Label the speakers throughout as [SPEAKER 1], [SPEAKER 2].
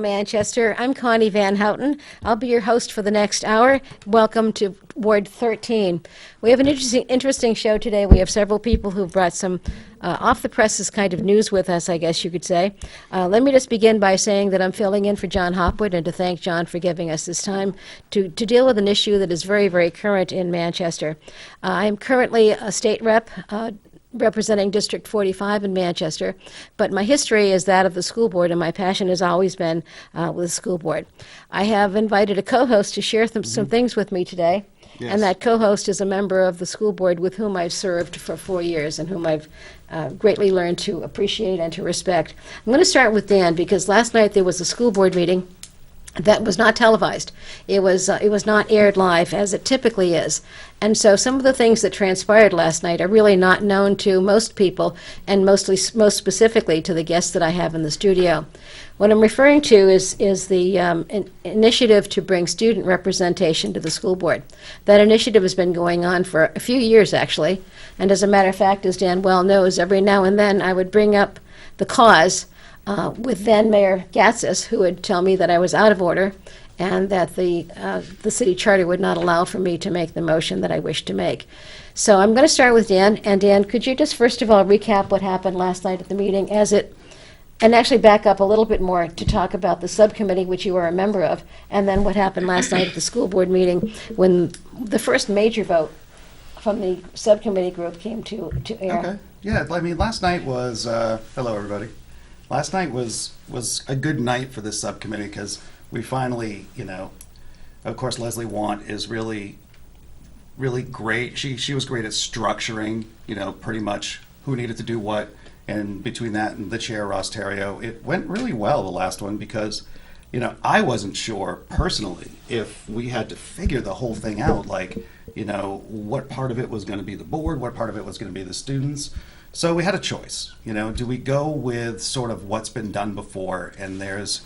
[SPEAKER 1] Manchester. I'm Connie Van Houten. I'll be your host for the next hour. Welcome to Ward 13. We have an interesting show today. We have several people who've brought some off-the-presses kind of news with us, I guess you could say. Let me just begin by saying that I'm filling in for John Hopwood and to thank John for giving us this time to deal with an issue that is very, very current in Manchester. I'm currently a state rep representing District 45 in Manchester, but my history is that of the school board, and my passion has always been with the school board. I have invited a co-host to share some things with me today, and that co-host is a member of the school board with whom I've served for 4 years and whom I've greatly learned to appreciate and to respect. I'm going to start with Dan, because last night there was a school board meeting that was not televised. It was not aired live, as it typically is. And so some of the things that transpired last night are really not known to most people, and most specifically to the guests that I have in the studio. What I'm referring to is the initiative to bring student representation to the school board. That initiative has been going on for a few years, actually. And as a matter of fact, as Dan well knows, every now and then I would bring up the cause with then Mayor Gatsis, who would tell me that I was out of order and that the city charter would not allow for me to make the motion that I wished to make. So I'm going to start with Dan. And Dan, could you just first of all recap what happened last night at the meeting and actually back up a little bit more to talk about the subcommittee, which you are a member of, and then what happened last night at the school board meeting when the first major vote from the subcommittee group came to air.
[SPEAKER 2] Okay. Yeah, I mean, last night was, hello everybody. Last night was a good night for this subcommittee because we finally, of course, Leslie Want is really, really great. She was great at structuring, pretty much who needed to do what. And between that and the chair, Ross Terrio, it went really well, the last one, because, I wasn't sure personally if we had to figure the whole thing out, like, what part of it was going to be the board, what part of it was going to be the students. So we had a choice, do we go with sort of what's been done before? And there's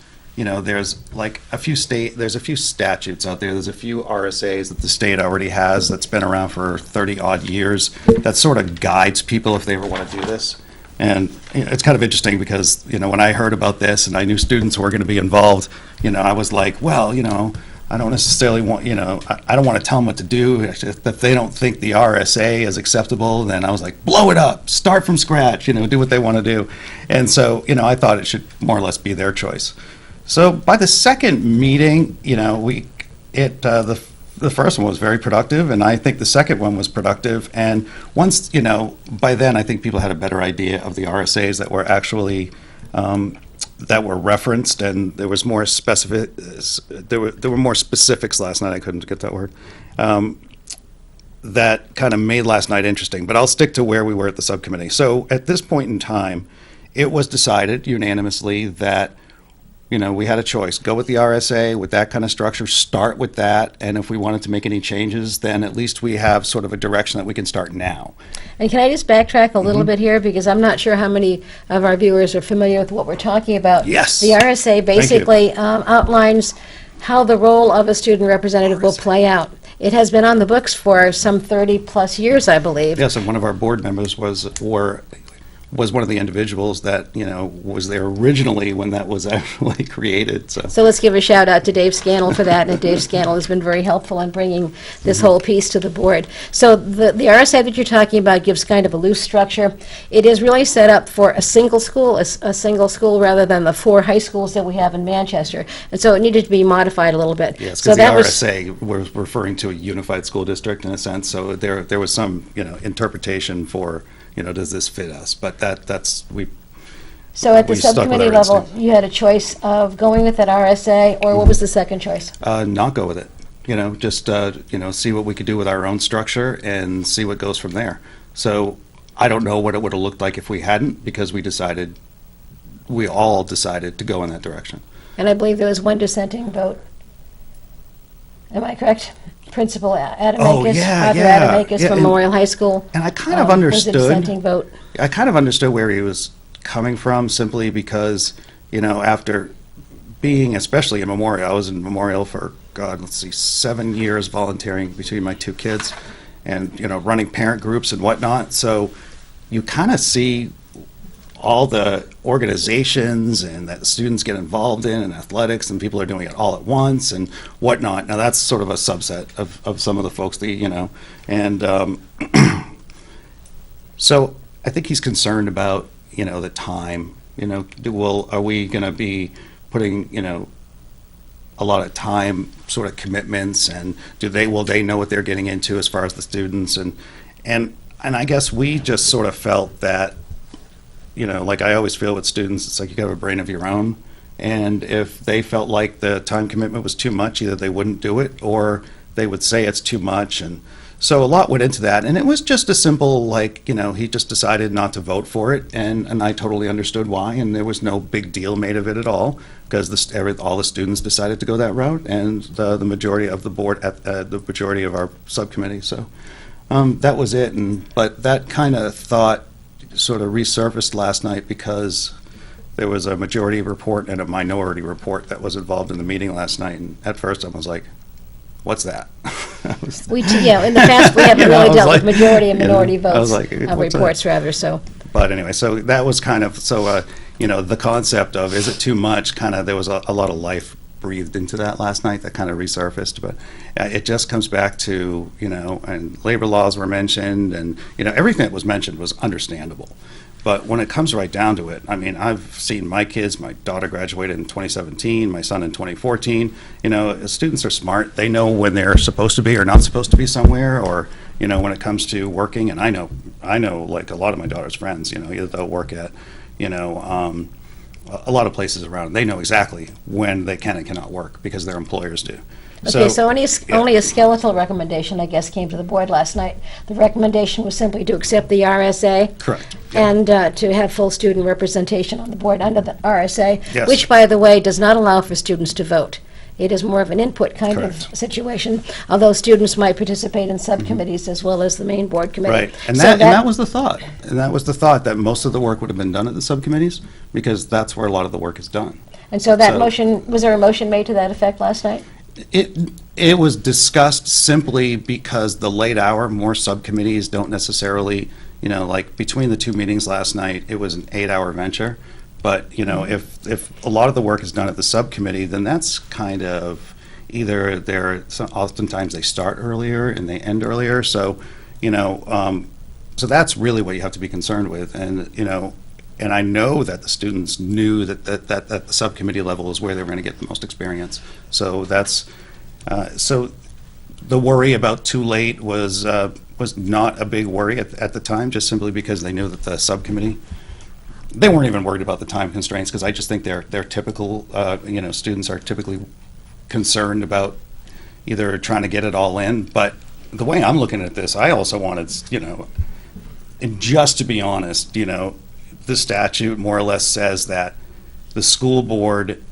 [SPEAKER 2] like there's a few statutes out there. There's a few RSAs that the state already has that's been around for 30 odd years that sort of guides people if they ever want to do this. And it's kind of interesting because, when I heard about this and I knew students were going to be involved, I was like, well, I don't necessarily want, I don't want to tell them what to do. If they don't think the RSA is acceptable, then I was like, blow it up, start from scratch, do what they want to do. And so, I thought it should more or less be their choice. So by the second meeting, the first one was very productive, and I think the second one was productive. And once, by then I think people had a better idea of the RSAs that were actually that were referenced, and there was more there were more specifics last night. I couldn't get that word. That kind of made last night interesting. But I'll stick to where we were at the subcommittee. So at this point in time, it was decided unanimously that we had a choice. Go with the RSA, with that kind of structure, start with that, and if we wanted to make any changes, then at least we have sort of a direction that we can start now.
[SPEAKER 1] And can I just backtrack a little bit here, because I'm not sure how many of our viewers are familiar with what we're talking about.
[SPEAKER 2] Yes.
[SPEAKER 1] The RSA basically outlines how the role of a student representative will play out. It has been on the books for some 30-plus years, I believe.
[SPEAKER 2] Yes, and one of our board members was one of the individuals that, was there originally when that was actually created. So
[SPEAKER 1] let's give a shout out to Dave Scannell for that, and Dave Scannell has been very helpful in bringing this whole piece to the board. So the RSA that you're talking about gives kind of a loose structure. It is really set up for a single school, a single school rather than the 4 high schools that we have in Manchester. And so it needed to be modified a little bit.
[SPEAKER 2] Yes, because the RSA, we're referring to a unified school district in a sense, so there was some, interpretation for, does this fit us? But
[SPEAKER 1] So at the subcommittee level, you had a choice of going with that RSA, or what was the second choice?
[SPEAKER 2] Not go with it. Just see what we could do with our own structure and see what goes from there. So I don't know what it would have looked like if we hadn't, because we all decided to go in that direction.
[SPEAKER 1] And I believe there was one dissenting vote. Am I correct? Principal Adam Akis from Memorial High School.
[SPEAKER 2] And I kind of understood.
[SPEAKER 1] Dissenting vote.
[SPEAKER 2] I kind of understood where he was coming from, simply because, after being, especially in Memorial, I was in Memorial for, 7 years volunteering between my 2 kids, and running parent groups and whatnot. So you kind of see all the organizations and that students get involved in and athletics and people are doing it all at once and whatnot. Now that's sort of a subset of some of the folks that, and so I think he's concerned about, the time, are we going to be putting, a lot of time sort of commitments, and will they know what they're getting into as far as the students, and I guess we just sort of felt that, like I always feel with students, it's like you got a brain of your own, and if they felt like the time commitment was too much, either they wouldn't do it or they would say it's too much. And so a lot went into that, and it was just a simple, he just decided not to vote for it, and I totally understood why, and there was no big deal made of it at all, because all the students decided to go that route, and the majority of the board, the majority of our subcommittee, so that was it. But that kind of thought sort of resurfaced last night because there was a majority report and a minority report that was involved in the meeting last night, and at first I was like, what's that?
[SPEAKER 1] In the past we haven't really dealt with majority and minority votes, reports
[SPEAKER 2] that?
[SPEAKER 1] rather, so.
[SPEAKER 2] But anyway, so that was kind of, the concept of is it too much, kind of, there was a lot of life breathed into that last night that kind of resurfaced, but it just comes back to, and labor laws were mentioned, and, everything that was mentioned was understandable. But when it comes right down to it, I mean, I've seen my kids, my daughter graduated in 2017, my son in 2014. Students are smart. They know when they're supposed to be or not supposed to be somewhere, or, when it comes to working. And I know like a lot of my daughter's friends, either they'll work at, a lot of places around. They know exactly when they can and cannot work because their employers do.
[SPEAKER 1] Okay, so only a skeletal recommendation, I guess, came to the board last night. The recommendation was simply to accept the RSA.
[SPEAKER 2] Correct.
[SPEAKER 1] And to have full student representation on the board under the RSA,
[SPEAKER 2] Yes.
[SPEAKER 1] which, by the way, does not allow for students to vote. It is more of an input kind
[SPEAKER 2] Correct.
[SPEAKER 1] of situation, although students might participate in subcommittees as well as the main board committee.
[SPEAKER 2] Right, and
[SPEAKER 1] So
[SPEAKER 2] that was the thought. And that was the thought, that most of the work would have been done at the subcommittees, because that's where a lot of the work is done.
[SPEAKER 1] And so that
[SPEAKER 2] So-
[SPEAKER 1] motion, was there a motion made to that effect last night?
[SPEAKER 2] It was discussed simply because the late hour, more subcommittees don't necessarily, like between the two meetings last night, it was an 8-hour venture. But, if a lot of the work is done at the subcommittee, then that's kind of either oftentimes they start earlier and they end earlier. So, so that's really what you have to be concerned with. And, and I know that the students knew that the subcommittee level is where they were going to get the most experience. So that's, so the worry about too late was not a big worry at the time, just simply because they knew that the subcommittee, they weren't even worried about the time constraints, because I just think they're typical, students are typically concerned about either trying to get it all in. But the way I'm looking at this, I also wanted, and just to be honest, the statute more or less says that the school board,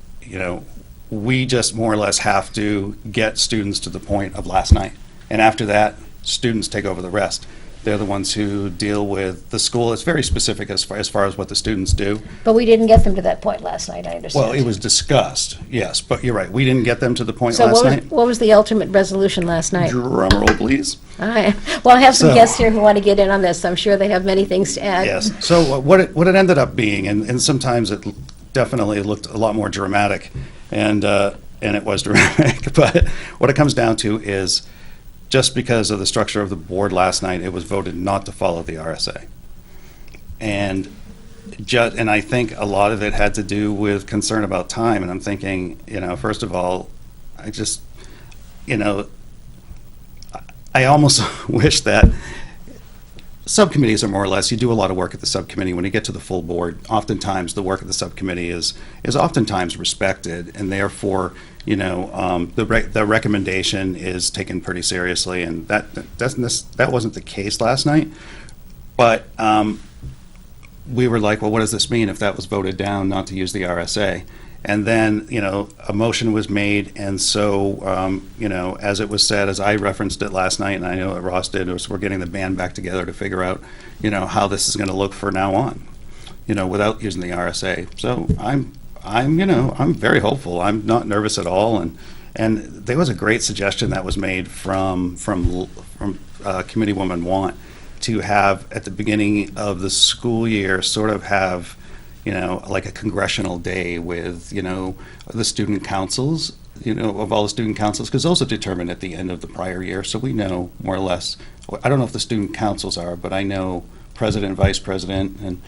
[SPEAKER 2] we just more or less have to get students to the point of last night. And after that, students take over the rest. They're the ones who deal with the school. It's very specific as far as what the students do.
[SPEAKER 1] But we didn't get them to that point last night, I understand.
[SPEAKER 2] Well, it was discussed, yes, but you're right. We didn't get them to the point
[SPEAKER 1] So
[SPEAKER 2] last night.
[SPEAKER 1] what was the ultimate resolution last night?
[SPEAKER 2] Drum roll, please.
[SPEAKER 1] All right. Well, I have some
[SPEAKER 2] So-
[SPEAKER 1] guests here who want to get in on this. I'm sure they have many things to add.
[SPEAKER 2] Yes. So what it ended up being, and sometimes it definitely looked a lot more dramatic, and it was dramatic. But what it comes down to is, just because of the structure of the board last night, it was voted not to follow the RSA, and I think a lot of it had to do with concern about time. And I'm thinking, first of all, I just, I almost wish that subcommittees are more or less, you do a lot of work at the subcommittee. When you get to the full board, oftentimes the work of the subcommittee is oftentimes respected, and therefore, the recommendation is taken pretty seriously, and that wasn't the case last night. But we were like, well, what does this mean if that was voted down not to use the RSA? And then, a motion was made, and so, as it was said, as I referenced it last night, and I know that Ross did, was we're getting the band back together to figure out, how this is going to look for now on, without using the RSA. So I'm very hopeful. I'm not nervous at all, and there was a great suggestion that was made from Committeewoman Want to have at the beginning of the school year sort of have like a congressional day with, the student councils, of all the student councils, because those are determined at the end of the prior year, so we know more or less. I don't know if the student councils are, but I know president, vice president, and,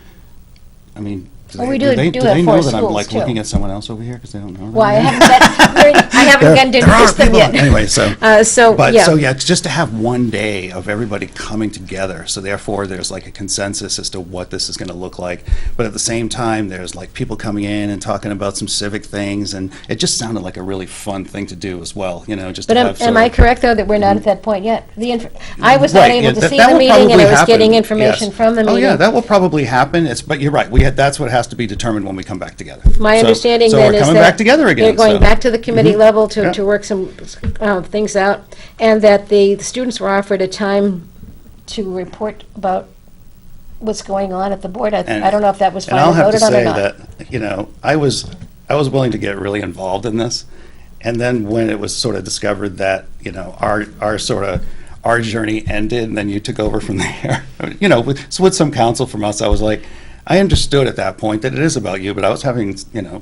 [SPEAKER 2] I mean,
[SPEAKER 1] Well, we do it
[SPEAKER 2] do
[SPEAKER 1] for
[SPEAKER 2] they know that I'm
[SPEAKER 1] schools,
[SPEAKER 2] like
[SPEAKER 1] too.
[SPEAKER 2] looking at someone else over here because they don't know?
[SPEAKER 1] Well, I
[SPEAKER 2] that?
[SPEAKER 1] haven't gotten to
[SPEAKER 2] There are
[SPEAKER 1] introduce them
[SPEAKER 2] people-
[SPEAKER 1] yet.
[SPEAKER 2] Anyway, so.
[SPEAKER 1] So, yeah.
[SPEAKER 2] So, it's just to have one day of everybody coming together, so therefore there's like a consensus as to what this is going to look like. But at the same time, there's like people coming in and talking about some civic things, and it just sounded like a really fun thing to do as well, just
[SPEAKER 1] But
[SPEAKER 2] to
[SPEAKER 1] am,
[SPEAKER 2] have.
[SPEAKER 1] am I correct, though, that we're not at that point yet? I was not
[SPEAKER 2] Right,
[SPEAKER 1] able
[SPEAKER 2] yeah,
[SPEAKER 1] to
[SPEAKER 2] that-
[SPEAKER 1] see
[SPEAKER 2] that
[SPEAKER 1] the
[SPEAKER 2] will
[SPEAKER 1] meeting, and
[SPEAKER 2] probably
[SPEAKER 1] I was
[SPEAKER 2] happen,
[SPEAKER 1] getting information
[SPEAKER 2] yes.
[SPEAKER 1] from the meeting.
[SPEAKER 2] Oh, yeah, that will probably happen, but you're right, that's what has to be determined when we come back together.
[SPEAKER 1] My
[SPEAKER 2] So-
[SPEAKER 1] understanding
[SPEAKER 2] so
[SPEAKER 1] then
[SPEAKER 2] we're
[SPEAKER 1] is
[SPEAKER 2] coming
[SPEAKER 1] that
[SPEAKER 2] back together again.
[SPEAKER 1] they're going
[SPEAKER 2] so-
[SPEAKER 1] back to the committee level
[SPEAKER 2] Yeah.
[SPEAKER 1] to work some things out, and that the students were offered a time to report about what's going on at the board. I don't know if that was
[SPEAKER 2] And I'll
[SPEAKER 1] finally
[SPEAKER 2] have to
[SPEAKER 1] voted on or
[SPEAKER 2] say
[SPEAKER 1] not.
[SPEAKER 2] that, I was willing to get really involved in this. And then when it was sort of discovered that, our journey ended and then you took over from there, with some counsel from us, I was like, I understood at that point that it is about you, but I was having, I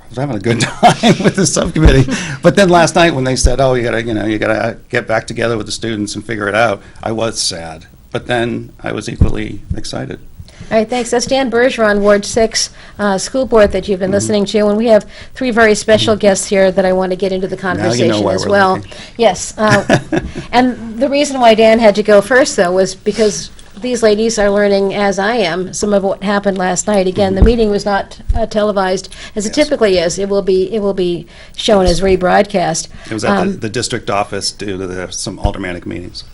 [SPEAKER 2] was having a good time with the subcommittee. But then last night when they said, oh, you gotta get back together with the students and figure it out, I was sad. But then I was equally excited.
[SPEAKER 1] All right, thanks. That's Dan Bergeron, Ward 6 School Board that you've been listening to, and we have three very special guests here that I want to get into the conversation
[SPEAKER 2] why
[SPEAKER 1] as
[SPEAKER 2] we're
[SPEAKER 1] well.
[SPEAKER 2] looking.
[SPEAKER 1] Yes, and the reason why Dan had to go first, though, was because these ladies are learning, as I am, some of what happened last night. Again, the meeting was not televised as it
[SPEAKER 2] Yes.
[SPEAKER 1] typically is. It will be shown as rebroadcast.
[SPEAKER 2] It was at the district office due to some aldermanic meetings.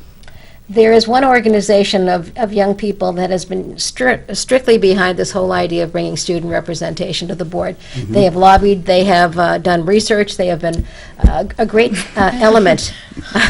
[SPEAKER 1] There is one organization of young people that has been strictly behind this whole idea of bringing student representation to the board. They have lobbied, they have done research, they have been a great element,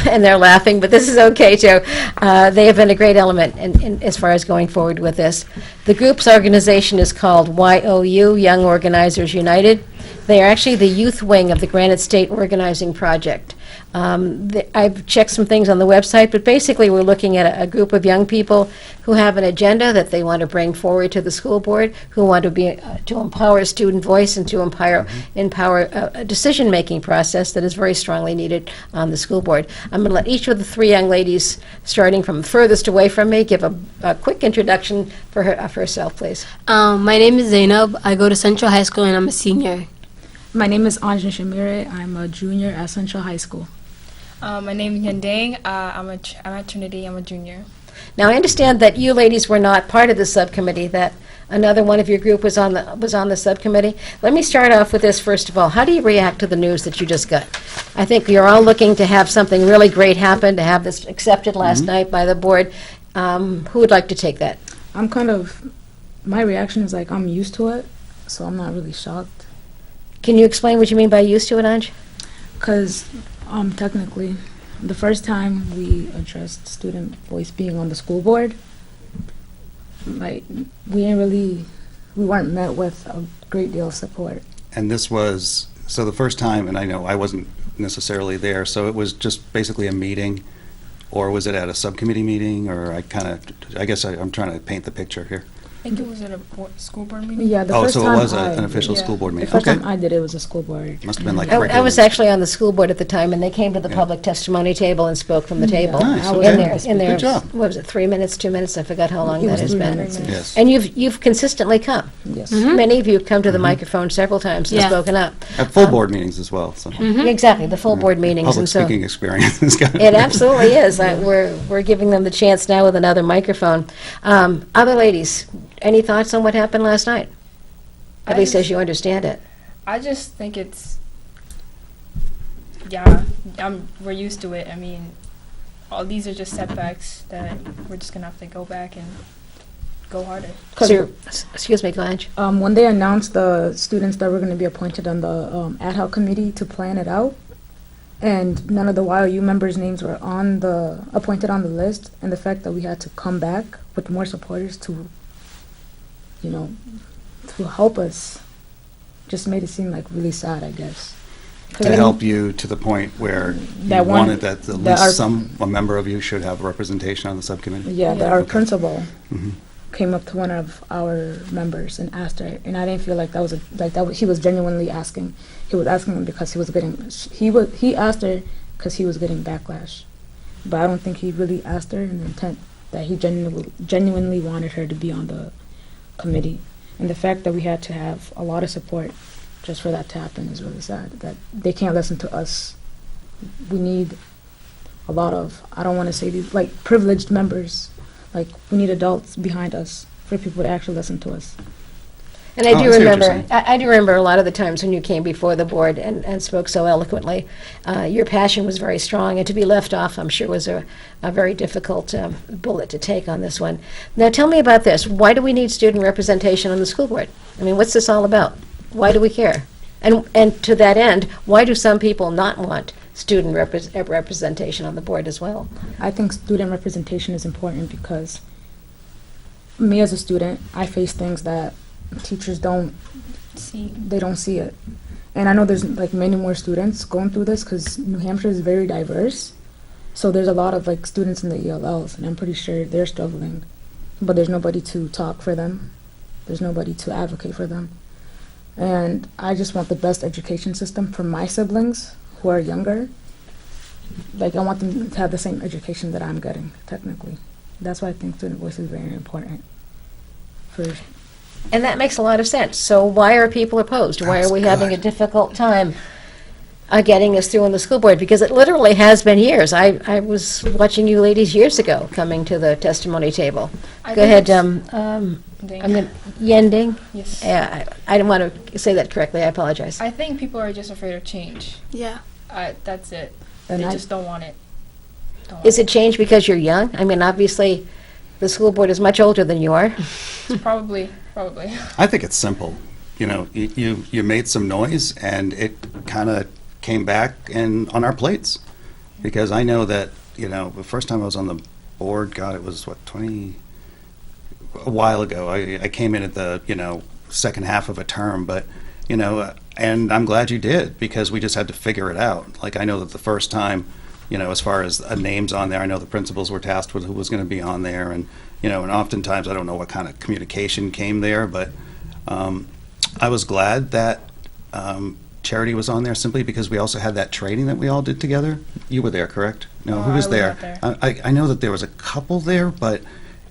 [SPEAKER 1] and they're laughing, but this is okay too. They have been a great element as far as going forward with this. The group's organization is called YOU, Young Organizers United. They are actually the youth wing of the Granite State Organizing Project. I've checked some things on the website, but basically we're looking at a group of young people who have an agenda that they want to bring forward to the school board, who want to empower student voice and to empower a decision-making process that is very strongly needed on the school board. I'm going to let each of the three young ladies, starting from furthest away from me, give a quick introduction for herself, please.
[SPEAKER 3] My name is Zainab. I go to Central High School and I'm a senior.
[SPEAKER 4] My name is Anjan Shamire. I'm a junior at Central High School.
[SPEAKER 5] My name is Yandang. I'm at Trinity. I'm a junior.
[SPEAKER 1] Now, I understand that you ladies were not part of the subcommittee, that another one of your group was on the subcommittee. Let me start off with this, first of all. How do you react to the news that you just got? I think you're all looking to have something really great happen, to have this accepted last night by the board. Who would like to take that?
[SPEAKER 4] My reaction is like I'm used to it, so I'm not really shocked.
[SPEAKER 1] Can you explain what you mean by used to it, Anj?
[SPEAKER 4] Because technically, the first time we addressed student voice being on the school board, like we weren't met with a great deal of support.
[SPEAKER 2] And this was, so the first time, and I know I wasn't necessarily there, so it was just basically a meeting, or was it at a subcommittee meeting, or I guess I'm trying to paint the picture here.
[SPEAKER 5] I think it was at a school board meeting.
[SPEAKER 4] Yeah, the
[SPEAKER 2] Oh,
[SPEAKER 4] first
[SPEAKER 2] so
[SPEAKER 4] time
[SPEAKER 2] it was
[SPEAKER 4] I-
[SPEAKER 2] an official
[SPEAKER 5] yeah.
[SPEAKER 2] school board
[SPEAKER 4] The
[SPEAKER 2] meeting?
[SPEAKER 4] first
[SPEAKER 2] Okay.
[SPEAKER 4] time I did it was a school board.
[SPEAKER 2] Must have been like
[SPEAKER 1] I was
[SPEAKER 2] curriculum.
[SPEAKER 1] actually on the school board at the time, and they came to the
[SPEAKER 2] Yeah.
[SPEAKER 1] public testimony table and spoke from the table.
[SPEAKER 2] Nice,
[SPEAKER 4] I was
[SPEAKER 2] okay.
[SPEAKER 1] In their,
[SPEAKER 2] Good job.
[SPEAKER 1] what was it, 3 minutes, 2 minutes? I forgot how long
[SPEAKER 4] It
[SPEAKER 1] that
[SPEAKER 4] was
[SPEAKER 1] has
[SPEAKER 4] 3
[SPEAKER 1] been.
[SPEAKER 4] minutes.
[SPEAKER 2] Yes.
[SPEAKER 1] And you've consistently come.
[SPEAKER 4] Yes.
[SPEAKER 1] Many of you have come to the microphone several times and
[SPEAKER 3] Yeah.
[SPEAKER 1] spoken up.
[SPEAKER 2] At full board meetings as well, so.
[SPEAKER 1] Exactly, the full board meetings.
[SPEAKER 2] Public
[SPEAKER 1] And so
[SPEAKER 2] speaking experience is good.
[SPEAKER 1] it absolutely is. We're giving them the chance now with another microphone. Other ladies, any thoughts on what happened last night? At least as you understand it.
[SPEAKER 5] I just think it's, we're used to it. I mean, all these are just setbacks that we're just gonna have to go back and go harder.
[SPEAKER 1] Excuse me, Blanche.
[SPEAKER 4] When they announced the students that were going to be appointed on the ad hoc committee to plan it out, and none of the YOU members' names were appointed on the list, and the fact that we had to come back with more supporters to help us, just made it seem like really sad, I guess.
[SPEAKER 2] To help you to the point where you
[SPEAKER 4] That one-
[SPEAKER 2] wanted that at
[SPEAKER 4] that our-
[SPEAKER 2] least a member of you should have representation on the subcommittee?
[SPEAKER 4] Yeah, our
[SPEAKER 2] Okay.
[SPEAKER 4] principal. came up to one of our members and asked her, and I didn't feel like he was genuinely asking. He was asking because he asked her because he was getting backlash, but I don't think he really asked her in the intent that he genuinely wanted her to be on the committee. And the fact that we had to have a lot of support just for that to happen is really sad. That they can't listen to us. We need a lot of, I don't want to say these, like, privileged members. Like, we need adults behind us for people to actually listen to us.
[SPEAKER 1] And I
[SPEAKER 2] Oh,
[SPEAKER 1] do
[SPEAKER 2] I see what you're
[SPEAKER 1] remember,
[SPEAKER 2] saying.
[SPEAKER 1] I do remember a lot of the times when you came before the board and spoke so eloquently. Your passion was very strong, and to be left off, I'm sure, was a very difficult bullet to take on this one. Now, tell me about this. Why do we need student representation on the school board? I mean, what's this all about? Why do we care? And to that end, why do some people not want student representation on the board as well?
[SPEAKER 4] I think student representation is important because me as a student, I face things that teachers don't
[SPEAKER 5] See,
[SPEAKER 4] see it. And I know there's like many more students going through this because New Hampshire is very diverse. So there's a lot of like students in the ELLs, and I'm pretty sure they're struggling. But there's nobody to talk for them. There's nobody to advocate for them. And I just want the best education system for my siblings who are younger. Like, I want them to have the same education that I'm getting, technically. That's why I think student voice is very important.
[SPEAKER 1] And that makes a lot of sense. So why are people opposed? Why
[SPEAKER 2] That's
[SPEAKER 1] are we having a
[SPEAKER 2] good.
[SPEAKER 1] difficult time getting this through on the school board? Because it literally has been years. I was watching you ladies years ago coming to the testimony table.
[SPEAKER 5] I
[SPEAKER 1] Go
[SPEAKER 5] think
[SPEAKER 1] ahead,
[SPEAKER 5] Ding.
[SPEAKER 1] Yending.
[SPEAKER 5] Yes.
[SPEAKER 1] Yeah, I didn't want to say that correctly. I apologize.
[SPEAKER 5] I think people are just afraid of change.
[SPEAKER 3] Yeah.
[SPEAKER 5] That's it.
[SPEAKER 4] And
[SPEAKER 5] They
[SPEAKER 4] I-
[SPEAKER 5] just don't want it.
[SPEAKER 1] Is it change because you're young? I mean, obviously, the school board is much older than you are.
[SPEAKER 5] Probably.
[SPEAKER 2] I think it's simple. You know, you made some noise, and it kind of came back and on our plates. Because I know that, you know, the first time I was on the board, God, it was, what, a while ago. I came in at the, you know, second half of a term, but, you know, and I'm glad you did, because we just had to figure it out. Like, I know that the first time, you know, as far as names on there, I know the principals were tasked with who was going to be on there, and, you know, and oftentimes I don't know what kind of communication came there, but I was glad that Charity was on there simply because we also had that training that we all did together. You were there, correct? No, who
[SPEAKER 5] I
[SPEAKER 2] was
[SPEAKER 5] was
[SPEAKER 2] there?
[SPEAKER 5] not there.
[SPEAKER 2] I know that there was a couple there, but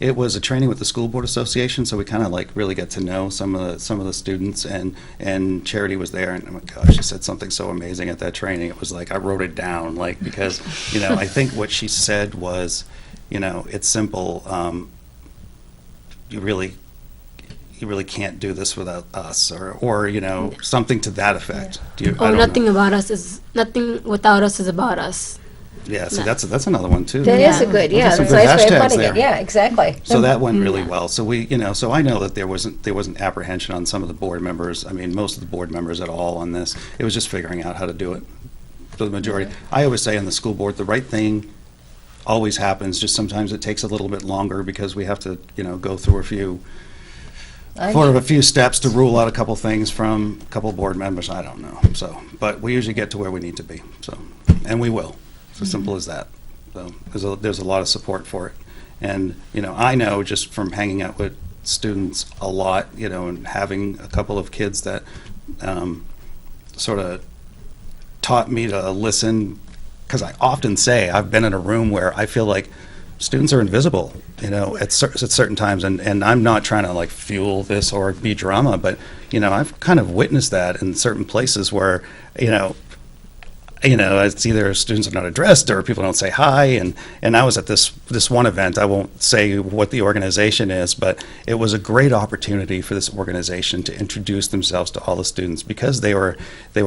[SPEAKER 2] it was a training with the School Board Association, so we kind of like really got to know some of the students, and Charity was there, and oh my gosh, she said something so amazing at that training. It was like I wrote it down, like, because, you know, I think what she said was, you know, it's simple. You really can't do this without us, or you know, something to that effect. I
[SPEAKER 3] Oh,
[SPEAKER 2] don't
[SPEAKER 3] nothing
[SPEAKER 2] know.
[SPEAKER 3] nothing without us is about us.
[SPEAKER 2] Yeah, see,
[SPEAKER 3] No.
[SPEAKER 2] that's another one too.
[SPEAKER 1] That is a good, yeah,
[SPEAKER 2] Those are
[SPEAKER 1] that's
[SPEAKER 2] some
[SPEAKER 1] a
[SPEAKER 2] good
[SPEAKER 1] nice way of
[SPEAKER 2] hashtags
[SPEAKER 1] putting it.
[SPEAKER 2] there.
[SPEAKER 1] Yeah, exactly.
[SPEAKER 2] So that went really well. So we, you know, so I know that there wasn't apprehension on some of the board members. I mean, most of the board members at all on this. It was just figuring out how to do it for the majority. I always say on the school board, the right thing always happens. Just sometimes it takes a little bit longer because we have to, you know, go through a few steps to rule out a couple things from a couple board members. I don't know. So, but we usually get to where we need to be. So, and we will. It's as simple as that. So there's a lot of support for it. And, you know, I know just from hanging out with students a lot, you know, and having a couple of kids that sort of taught me to listen, because I often say I've been in a room where I feel like students are invisible, you know, at certain times, and I'm not trying to like fuel this or be drama, but, you know, I've kind of witnessed that in certain places where, you know, it's either students are not addressed or people don't say hi. And I was at this one event. I won't say what the organization is, but it was a great opportunity for this organization to introduce themselves to all the students because they were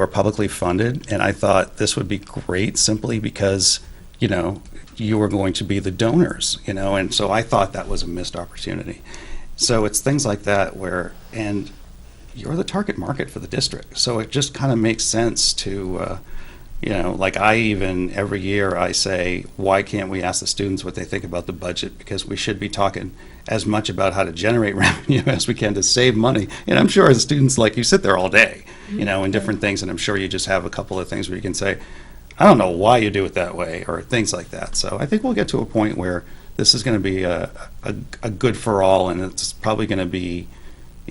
[SPEAKER 2] publicly funded. And I thought this would be great simply because, you know, you were going to be the donors, you know, and so I thought that was a missed opportunity. So it's things like that and you're the target market for the district. So it just kind of makes sense to, you know, like every year I say, why can't we ask the students what they think about the budget? Because we should be talking as much about how to generate revenue as we can to save money. And I'm sure the students, like, you sit there all day, you know, in different things, and I'm sure you just have a couple of things where you can say, I don't know why you do it that way, or things like that. So I think we'll get to a point where this is going to be a good for all, and it's probably going to be,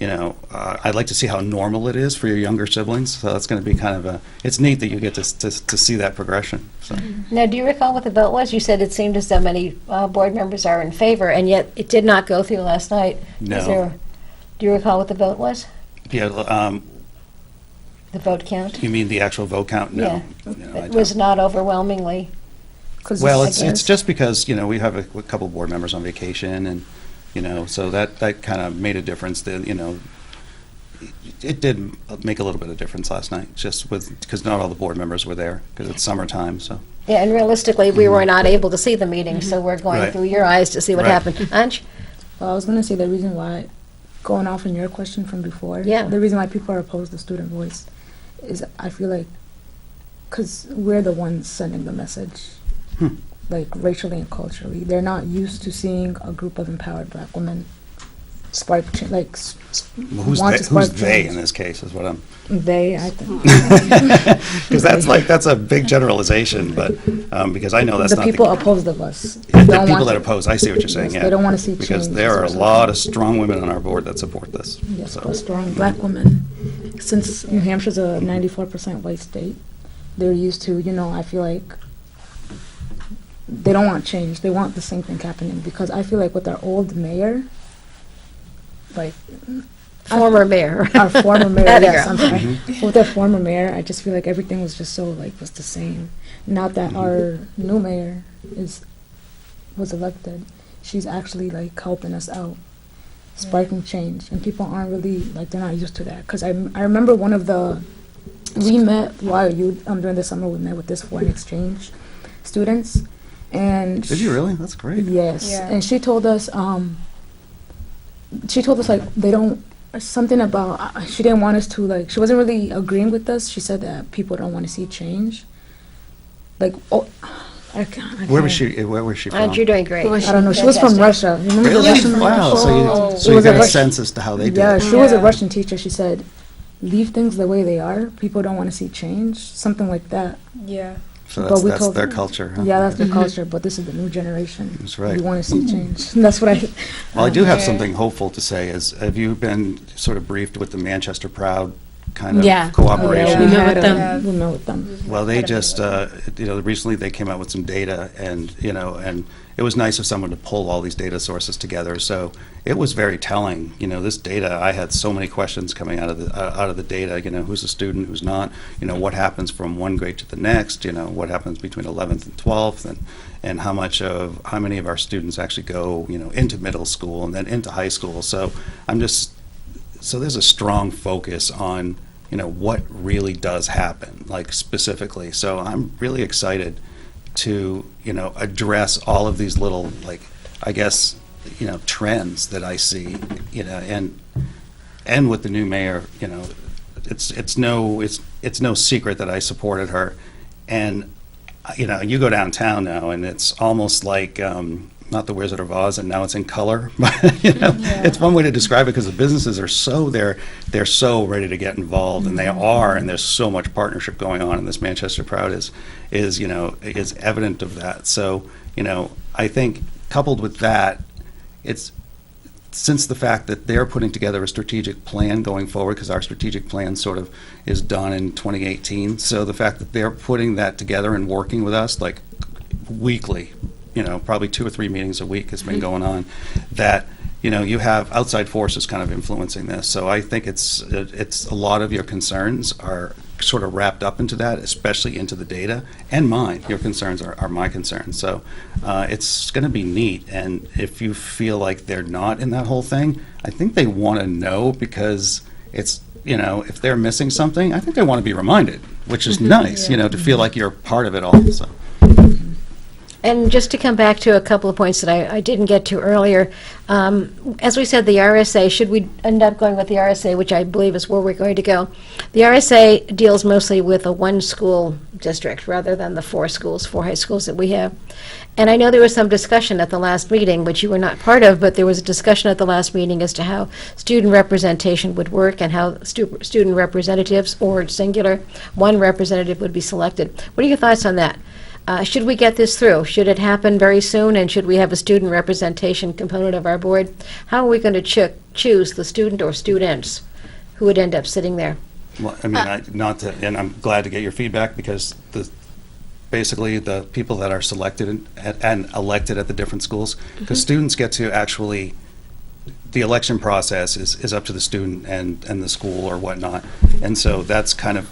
[SPEAKER 2] I'd like to see how normal it is for your younger siblings. So that's going to be kind of it's neat that you get to see that progression. So.
[SPEAKER 1] Now, do you recall what the vote was? You said it seemed as though many board members are in favor, and yet it did not go through last night.
[SPEAKER 2] No.
[SPEAKER 1] Do you recall what the vote was?
[SPEAKER 2] Yeah,
[SPEAKER 1] The vote count?
[SPEAKER 2] you mean the actual vote count? No.
[SPEAKER 1] Yeah.
[SPEAKER 2] No, I
[SPEAKER 1] It was
[SPEAKER 2] don't.
[SPEAKER 1] not overwhelmingly.
[SPEAKER 4] 'Cause
[SPEAKER 2] Well,
[SPEAKER 1] I
[SPEAKER 2] it's
[SPEAKER 1] guess.
[SPEAKER 2] just because, we have a couple board members on vacation, and, so that kind of made a difference. It did make a little bit of difference last night, just because not all the board members were there, because it's summertime, so.
[SPEAKER 1] Yeah, and realistically, we were not able to see the meeting, so we're going
[SPEAKER 2] Right.
[SPEAKER 1] through your eyes to see what
[SPEAKER 2] Right.
[SPEAKER 1] happened. Anj?
[SPEAKER 4] Well, I was gonna say the reason why, going off on your question from before,
[SPEAKER 1] Yeah.
[SPEAKER 4] the reason why people are opposed to student voice is I feel like, because we're the ones sending the message, like racially and culturally. They're not used to seeing a group of empowered Black women spark,
[SPEAKER 2] Who's
[SPEAKER 4] want
[SPEAKER 2] they,
[SPEAKER 4] to spark
[SPEAKER 2] who's they
[SPEAKER 4] change.
[SPEAKER 2] in this case is what I'm,
[SPEAKER 4] They, I think.
[SPEAKER 2] because that's a big generalization, but, because I know that's
[SPEAKER 4] The
[SPEAKER 2] not
[SPEAKER 4] people opposed of us.
[SPEAKER 2] the
[SPEAKER 4] don't
[SPEAKER 2] people
[SPEAKER 4] want
[SPEAKER 2] that
[SPEAKER 4] to-
[SPEAKER 2] oppose, I see what you're saying,
[SPEAKER 4] Yes,
[SPEAKER 2] yeah.
[SPEAKER 4] they don't wanna see
[SPEAKER 2] Because
[SPEAKER 4] change
[SPEAKER 2] there
[SPEAKER 4] as a
[SPEAKER 2] are a
[SPEAKER 4] result.
[SPEAKER 2] lot of strong women on our board that support this.
[SPEAKER 4] Yes,
[SPEAKER 2] So.
[SPEAKER 4] for strong Black women. Since New Hampshire's a 94% white state, they're used to, I feel like they don't want change. They want the same thing happening, because I feel like with our old mayor, like
[SPEAKER 1] Former mayor.
[SPEAKER 4] our former mayor,
[SPEAKER 1] Atta
[SPEAKER 4] yes,
[SPEAKER 1] girl.
[SPEAKER 4] I'm sorry. With our former mayor, I just feel like everything was just so was the same. Not that our new mayor was elected. She's actually like helping us out, sparking change, and people aren't really they're not used to that. Because I remember we met during the summer. We met with this foreign exchange students, and
[SPEAKER 2] Did you really? That's great.
[SPEAKER 4] yes,
[SPEAKER 5] Yeah.
[SPEAKER 4] and she told us they don't something about she didn't want us to she wasn't really agreeing with us. She said that people don't want to see change. I
[SPEAKER 2] Where was
[SPEAKER 4] can't-
[SPEAKER 2] she, where was she from?
[SPEAKER 1] Anj, you're doing great.
[SPEAKER 4] I don't know. She was from
[SPEAKER 1] Fantastic.
[SPEAKER 4] Russia. Remember the
[SPEAKER 2] Really?
[SPEAKER 4] Russian?
[SPEAKER 2] Wow,
[SPEAKER 5] Oh.
[SPEAKER 2] so
[SPEAKER 4] She
[SPEAKER 2] you
[SPEAKER 4] was a
[SPEAKER 2] got a
[SPEAKER 4] Russian-
[SPEAKER 2] sense as to how they do
[SPEAKER 4] Yeah,
[SPEAKER 2] it.
[SPEAKER 4] she was a
[SPEAKER 5] Yeah.
[SPEAKER 4] Russian teacher. She said, "Leave things the way they are. People don't want to see change." Something like that.
[SPEAKER 5] Yeah.
[SPEAKER 2] So
[SPEAKER 4] but
[SPEAKER 2] that's,
[SPEAKER 4] we
[SPEAKER 2] that's
[SPEAKER 4] told
[SPEAKER 2] their
[SPEAKER 4] them-
[SPEAKER 2] culture, huh?
[SPEAKER 4] Yeah, that's the culture. But this is the new generation.
[SPEAKER 2] That's right.
[SPEAKER 4] We want to see change. That's what I.
[SPEAKER 2] Well, I do have
[SPEAKER 5] Yeah.
[SPEAKER 2] something hopeful to say. Have you been sort of briefed with the Manchester Proud kind of
[SPEAKER 3] Yeah.
[SPEAKER 2] cooperation?
[SPEAKER 3] We met
[SPEAKER 4] had
[SPEAKER 3] with
[SPEAKER 4] a-
[SPEAKER 3] them.
[SPEAKER 4] We met with them.
[SPEAKER 2] Well, they just, recently they came out with some data, and it was nice of someone to pull all these data sources together. So it was very telling. This data, I had so many questions coming out of the data. Who's a student, who's not? What happens from one grade to the next? What happens between 11th and 12th, and how many of our students actually go, into middle school and then into high school. So so there's a strong focus on what really does happen, specifically. So I'm really excited to, address all of these little, I guess, trends that I see, and with the new mayor, it's no secret that I supported her. And, you go downtown now and it's almost like, not the Wizard of Oz, and now it's in color. But it's one way to describe it, because the businesses are they're so ready to get involved, and they are, and there's so much partnership going on, and this Manchester Proud is evident of that. So I think coupled with that, it's since the fact that they're putting together a strategic plan going forward, because our strategic plan sort of is done in 2018. So the fact that they're putting that together and working with us weekly. Probably 2 or 3 meetings a week has been going on, that, you have outside forces kind of influencing this. So I think it's a lot of your concerns are sort of wrapped up into that, especially into the data, and mine. Your concerns are my concerns. So it's going to be neat. And if you feel like they're not in that whole thing, I think they want to know, because it's, if they're missing something, I think they want to be reminded, which is nice, to feel like you're part of it all. So.
[SPEAKER 1] And just to come back to a couple of points that I didn't get to earlier, as we said, the RSA, should we end up going with the RSA, which I believe is where we're going to go, the RSA deals mostly with a one-school district rather than the 4 high schools that we have. And I know there was some discussion at the last meeting, which you were not part of, but there was a discussion at the last meeting as to how student representation would work and how student representatives, or singular, one representative would be selected. What are your thoughts on that? should we get this through? Should it happen very soon, and should we have a student representation component of our board? How are we going to choose the student or students who would end up sitting there?
[SPEAKER 2] Well, I mean, and I'm glad to get your feedback, because basically the people that are selected and elected at the different schools, because students get to actually, the election process is up to the student and the school or whatnot. And so that's kind of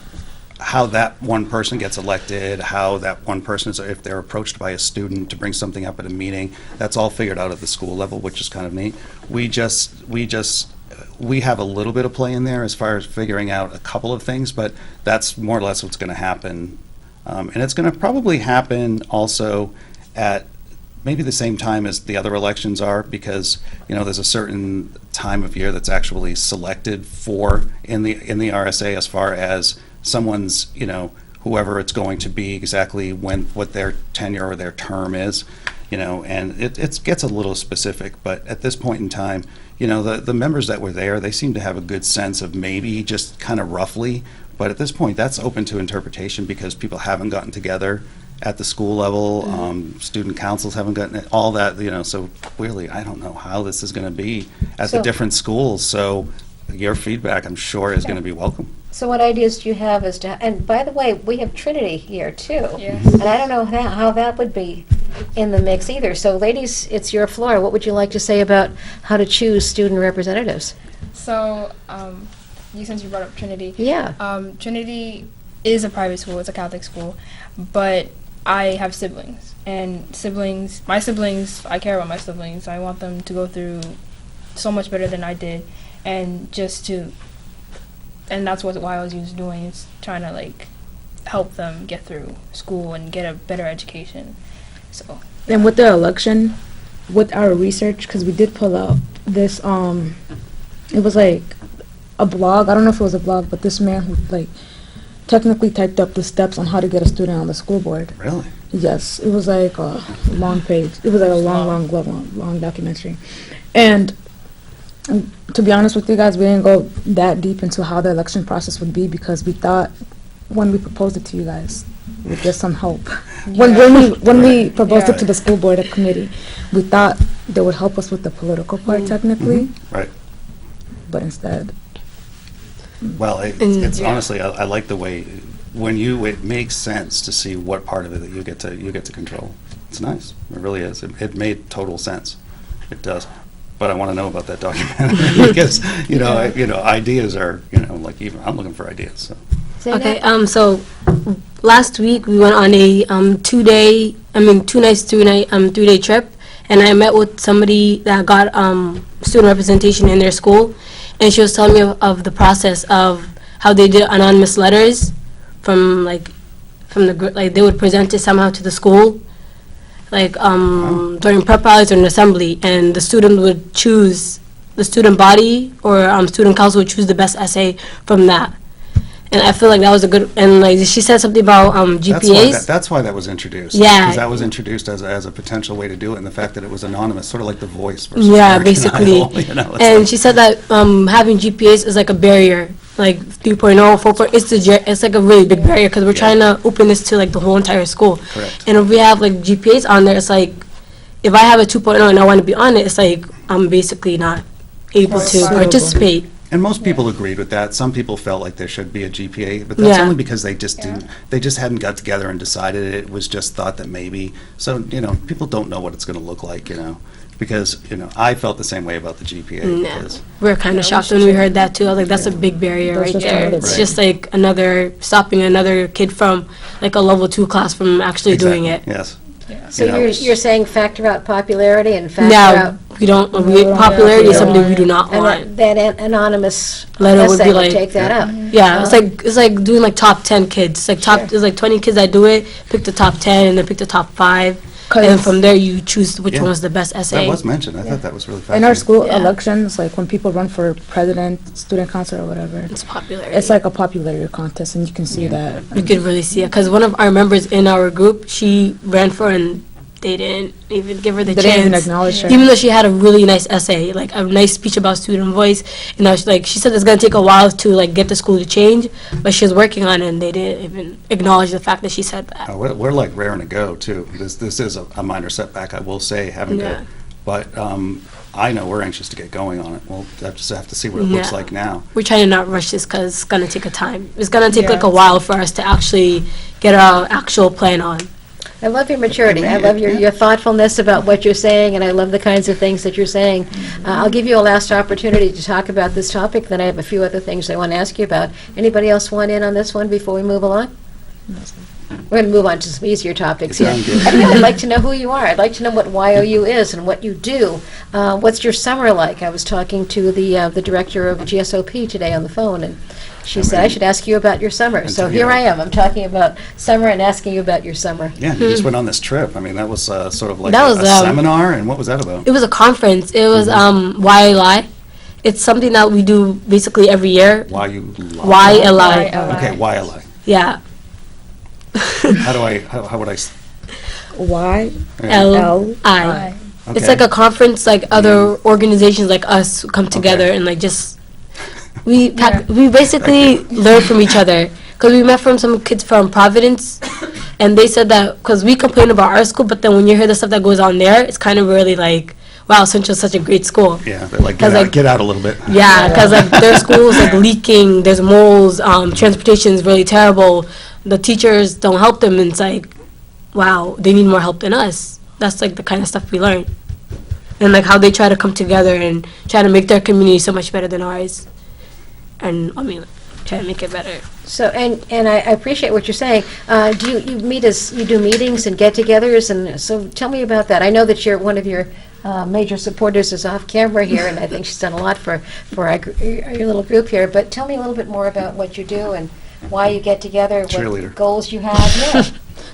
[SPEAKER 2] how that one person gets elected, how that one person is, if they're approached by a student to bring something up at a meeting, that's all figured out at the school level, which is kind of neat. We have a little bit of play in there as far as figuring out a couple of things, but that's more or less what's going to happen. And it's going to probably happen also at maybe the same time as the other elections are, because, you know, there's a certain time of year that's actually selected for in the RSA as far as someone's, you know, whoever it's going to be, exactly what their tenure or their term is, you know, and it gets a little specific, but at this point in time, you know, the members that were there, they seem to have a good sense of maybe just kind of roughly, but at this point that's open to interpretation, because people haven't gotten together at the school level, student councils haven't gotten it, all that, you know, so clearly I don't know how this is going to be at the different schools, so your feedback, I'm sure, is going to be welcome.
[SPEAKER 1] So what ideas do you have as to, and by the way, we have Trinity here too.
[SPEAKER 5] Yes.
[SPEAKER 1] And I don't know how that would be in the mix either. So ladies, it's your floor. What would you like to say about how to choose student representatives?
[SPEAKER 5] So, since you brought up Trinity.
[SPEAKER 1] Yeah.
[SPEAKER 5] Trinity is a private school. It's a Catholic school. But I have siblings. And my siblings, I care about my siblings. I want them to go through so much better than I did. And that's what YOSU is doing, is trying to, like, help them get through school and get a better education. So.
[SPEAKER 4] And with the election, with our research, because we did pull out this, it was like a blog. I don't know if it was a blog, but this man who, like, technically typed up the steps on how to get a student on the school board.
[SPEAKER 2] Really?
[SPEAKER 4] Yes, it was like a long page. It was like a long documentary. And to be honest with you guys, we didn't go that deep into how the election process would be, because we thought when we proposed it to you guys, we'd get some help. When we proposed it to the school board committee, we thought they would help us with the political part technically,
[SPEAKER 2] Right.
[SPEAKER 4] but instead.
[SPEAKER 2] Well, it's honestly, I like the way it makes sense to see what part of it that you get to control. It's nice. It really is. It made total sense. It does. But I want to know about that documentary because ideas are, like, even I'm looking for ideas. So.
[SPEAKER 3] Okay, so last week we went on a 2-day, 3-day trip, and I met with somebody that got student representation in their school, and she was telling me of the process of how they did anonymous letters from the they would present it somehow to the school, during prep rallies or an assembly, and the student would choose, the student body or student council would choose the best essay from that. And I feel like that was a good, and she said something about GPAs.
[SPEAKER 2] That's why that was introduced.
[SPEAKER 3] Yeah.
[SPEAKER 2] Because that was introduced as a potential way to do it, and the fact that it was anonymous, sort of like The Voice versus
[SPEAKER 3] Yeah,
[SPEAKER 2] American
[SPEAKER 3] basically.
[SPEAKER 2] Idol,
[SPEAKER 3] And she said that having GPAs is like a barrier, like 3.0, 4.0. It's like a really big barrier, because we're trying to open this to the whole entire school.
[SPEAKER 2] Correct.
[SPEAKER 3] And if we have GPAs on there, it's like, if I have a 2.0 and I want to be on it, it's like I'm basically not able to participate.
[SPEAKER 2] And most people agreed with that. Some people felt like there should be a GPA, but that's only because they just didn't. They just hadn't got together and decided. It was just thought that maybe. So people don't know what it's going to look like. Because I felt the same way about the GPA.
[SPEAKER 3] Yeah.
[SPEAKER 2] Because
[SPEAKER 3] We're kind of shocked when we heard that too. I was like, that's a big barrier
[SPEAKER 4] That's
[SPEAKER 3] right
[SPEAKER 4] just
[SPEAKER 3] there.
[SPEAKER 4] another
[SPEAKER 3] It's
[SPEAKER 4] barrier.
[SPEAKER 3] just stopping another kid from a level 2 class from actually doing it.
[SPEAKER 2] Yes.
[SPEAKER 5] Yeah.
[SPEAKER 1] So you're saying factor out popularity and factor
[SPEAKER 3] Now,
[SPEAKER 1] out,
[SPEAKER 3] we don't,
[SPEAKER 4] don't
[SPEAKER 3] popularity is
[SPEAKER 4] want
[SPEAKER 3] something we do not
[SPEAKER 1] and
[SPEAKER 3] want.
[SPEAKER 1] that anonymous
[SPEAKER 3] Letter would
[SPEAKER 1] essay
[SPEAKER 3] be
[SPEAKER 1] would
[SPEAKER 3] like-
[SPEAKER 1] take that out.
[SPEAKER 3] Yeah, it's like doing top 10 kids. There's 20 kids that do it, pick the top 10 and then pick the top 5. And then from there you choose which
[SPEAKER 2] Yeah.
[SPEAKER 3] one was the best essay.
[SPEAKER 2] That was mentioned. I thought that was really
[SPEAKER 4] In
[SPEAKER 2] fascinating.
[SPEAKER 4] our school
[SPEAKER 3] Yeah.
[SPEAKER 4] elections, when people run for president, student council or whatever,
[SPEAKER 3] It's popularity.
[SPEAKER 4] it's like a popularity contest, and you can see that.
[SPEAKER 3] You could really see it, because one of our members in our group, she ran for, and they didn't even give her the
[SPEAKER 4] They
[SPEAKER 3] chance.
[SPEAKER 4] didn't even acknowledge her.
[SPEAKER 3] Even though she had a really nice essay, like a nice speech about student voice, and I was like, she said it's gonna take a while to like get the school to change, but she was working on it, and they didn't even acknowledge the fact that she said that.
[SPEAKER 2] We're like raring to go too. This is a minor setback, I will say, having
[SPEAKER 3] Yeah.
[SPEAKER 2] to, but I know we're anxious to get going on it. We'll just have to see what it looks
[SPEAKER 3] Yeah.
[SPEAKER 2] like now.
[SPEAKER 3] We're trying to not rush this because it's gonna take a time. It's gonna take like a
[SPEAKER 5] Yeah.
[SPEAKER 3] while for us to actually get our actual plan on.
[SPEAKER 1] I love your maturity. I love your thoughtfulness about what you're saying, and I love the kinds of things that you're saying. I'll give you a last opportunity to talk about this topic, then I have a few other things I want to ask you about. Anybody else want in on this one before we move along? We're going to move on to some easier topics here.
[SPEAKER 2] Sound good.
[SPEAKER 1] I'd like to know who you are. I'd like to know what YOU is and what you do. What's your summer like? I was talking to the director of GSOP today on the phone, and she said I should ask you about your summer.
[SPEAKER 2] And
[SPEAKER 1] So
[SPEAKER 2] so,
[SPEAKER 1] here
[SPEAKER 2] yeah.
[SPEAKER 1] I am. I'm talking about summer and asking you about your summer.
[SPEAKER 2] Yeah, you just went on this trip. I mean, that was sort of like
[SPEAKER 3] That
[SPEAKER 2] a
[SPEAKER 3] was,
[SPEAKER 2] seminar, and what was that about?
[SPEAKER 3] It was a conference. It was YLI. It's something that we do basically every year.
[SPEAKER 2] Why you
[SPEAKER 3] YLI.
[SPEAKER 2] Okay, YLI.
[SPEAKER 3] Yeah.
[SPEAKER 2] How would I?
[SPEAKER 4] Y
[SPEAKER 3] LI.
[SPEAKER 5] Hi.
[SPEAKER 3] It's
[SPEAKER 2] Okay.
[SPEAKER 3] like a conference, like other organizations like us come together and like just we basically learn from each other because we met from some kids from Providence, and they said that because we complain about our school, but then when you hear the stuff that goes on there, it's kind of really like, wow, Central's such a great school.
[SPEAKER 2] Yeah, they're like,
[SPEAKER 3] 'Cause, like,
[SPEAKER 2] get out a little bit.
[SPEAKER 3] Yeah, because like their school's like leaking, there's moles, transportation is really terrible, the teachers don't help them, and it's like, wow, they need more help than us. That's like the kind of stuff we learn. And like how they try to come together and try to make their community so much better than ours. And I mean, try to make it better.
[SPEAKER 1] So, and I appreciate what you're saying. Do you meet as, you do meetings and get-togethers, and so tell me about that. I know that you're, one of your major supporters is off camera here, and I think she's done a lot for your little group here, but tell me a little bit more about what you do and why you get together,
[SPEAKER 2] Cheerleader.
[SPEAKER 1] what goals you have. Yeah.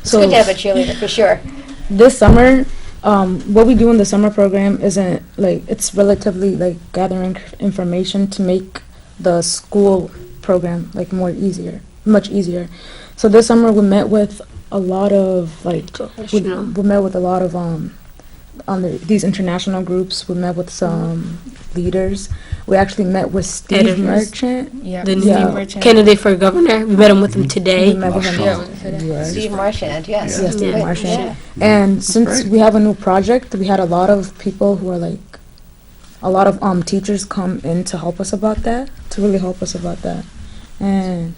[SPEAKER 1] It's
[SPEAKER 4] So-
[SPEAKER 1] good to have a cheerleader, for sure.
[SPEAKER 4] This summer, what we do in the summer program isn't like, it's relatively like gathering information to make the school program like much easier. So this summer we met with a lot of like we met with a lot of these international groups. We met with some leaders. We actually met with Steve
[SPEAKER 3] Editors.
[SPEAKER 4] Merchant.
[SPEAKER 5] Yeah.
[SPEAKER 3] The
[SPEAKER 4] Yeah.
[SPEAKER 3] new candidate for governor, we met him with him today.
[SPEAKER 4] We met with him.
[SPEAKER 2] Marshall.
[SPEAKER 4] Yes.
[SPEAKER 1] Steve Marchand, yes.
[SPEAKER 4] Yes, Steve
[SPEAKER 3] Yeah.
[SPEAKER 4] Marchand.
[SPEAKER 1] Yeah.
[SPEAKER 4] And since
[SPEAKER 2] great.
[SPEAKER 4] we have a new project, we had a lot of people who are like, a lot of teachers come in to help us about that, to really help us about that. And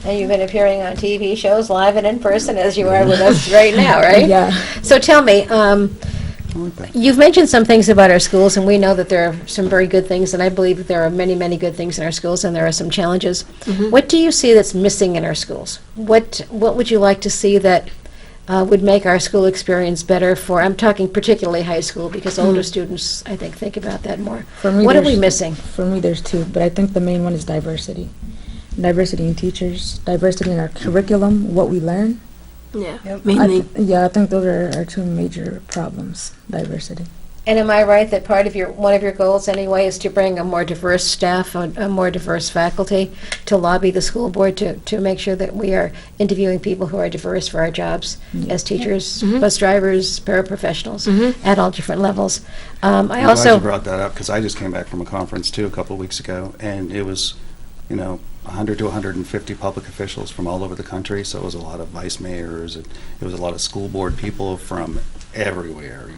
[SPEAKER 1] And you've been appearing on TV shows live and in person, as you are with us right now, right?
[SPEAKER 4] yeah,
[SPEAKER 1] So tell me,
[SPEAKER 2] I like that.
[SPEAKER 1] you've mentioned some things about our schools, and we know that there are some very good things, and I believe that there are many, many good things in our schools, and there are some challenges. What do you see that's missing in our schools? What would you like to see that would make our school experience better for, I'm talking particularly high school, because older students, I think about that more.
[SPEAKER 4] for me,
[SPEAKER 1] What are we
[SPEAKER 4] there's-
[SPEAKER 1] missing?
[SPEAKER 4] For me, there's two, but I think the main one is diversity. Diversity in teachers, diversity in our curriculum, what we learn.
[SPEAKER 3] Yeah,
[SPEAKER 5] Yep.
[SPEAKER 3] mainly.
[SPEAKER 4] I think those are our two major problems, diversity.
[SPEAKER 1] And am I right that part of one of your goals anyway is to bring a more diverse staff, a more diverse faculty, to lobby the school board to make sure that we are interviewing people who are diverse for our jobs as teachers, bus drivers, paraprofessionals, at all different levels. I
[SPEAKER 2] I'm glad
[SPEAKER 1] also,
[SPEAKER 2] you brought that up, because I just came back from a conference too a couple of weeks ago, and it was, 100 to 150 public officials from all over the country. So it was a lot of vice mayors, and it was a lot of school board people from everywhere.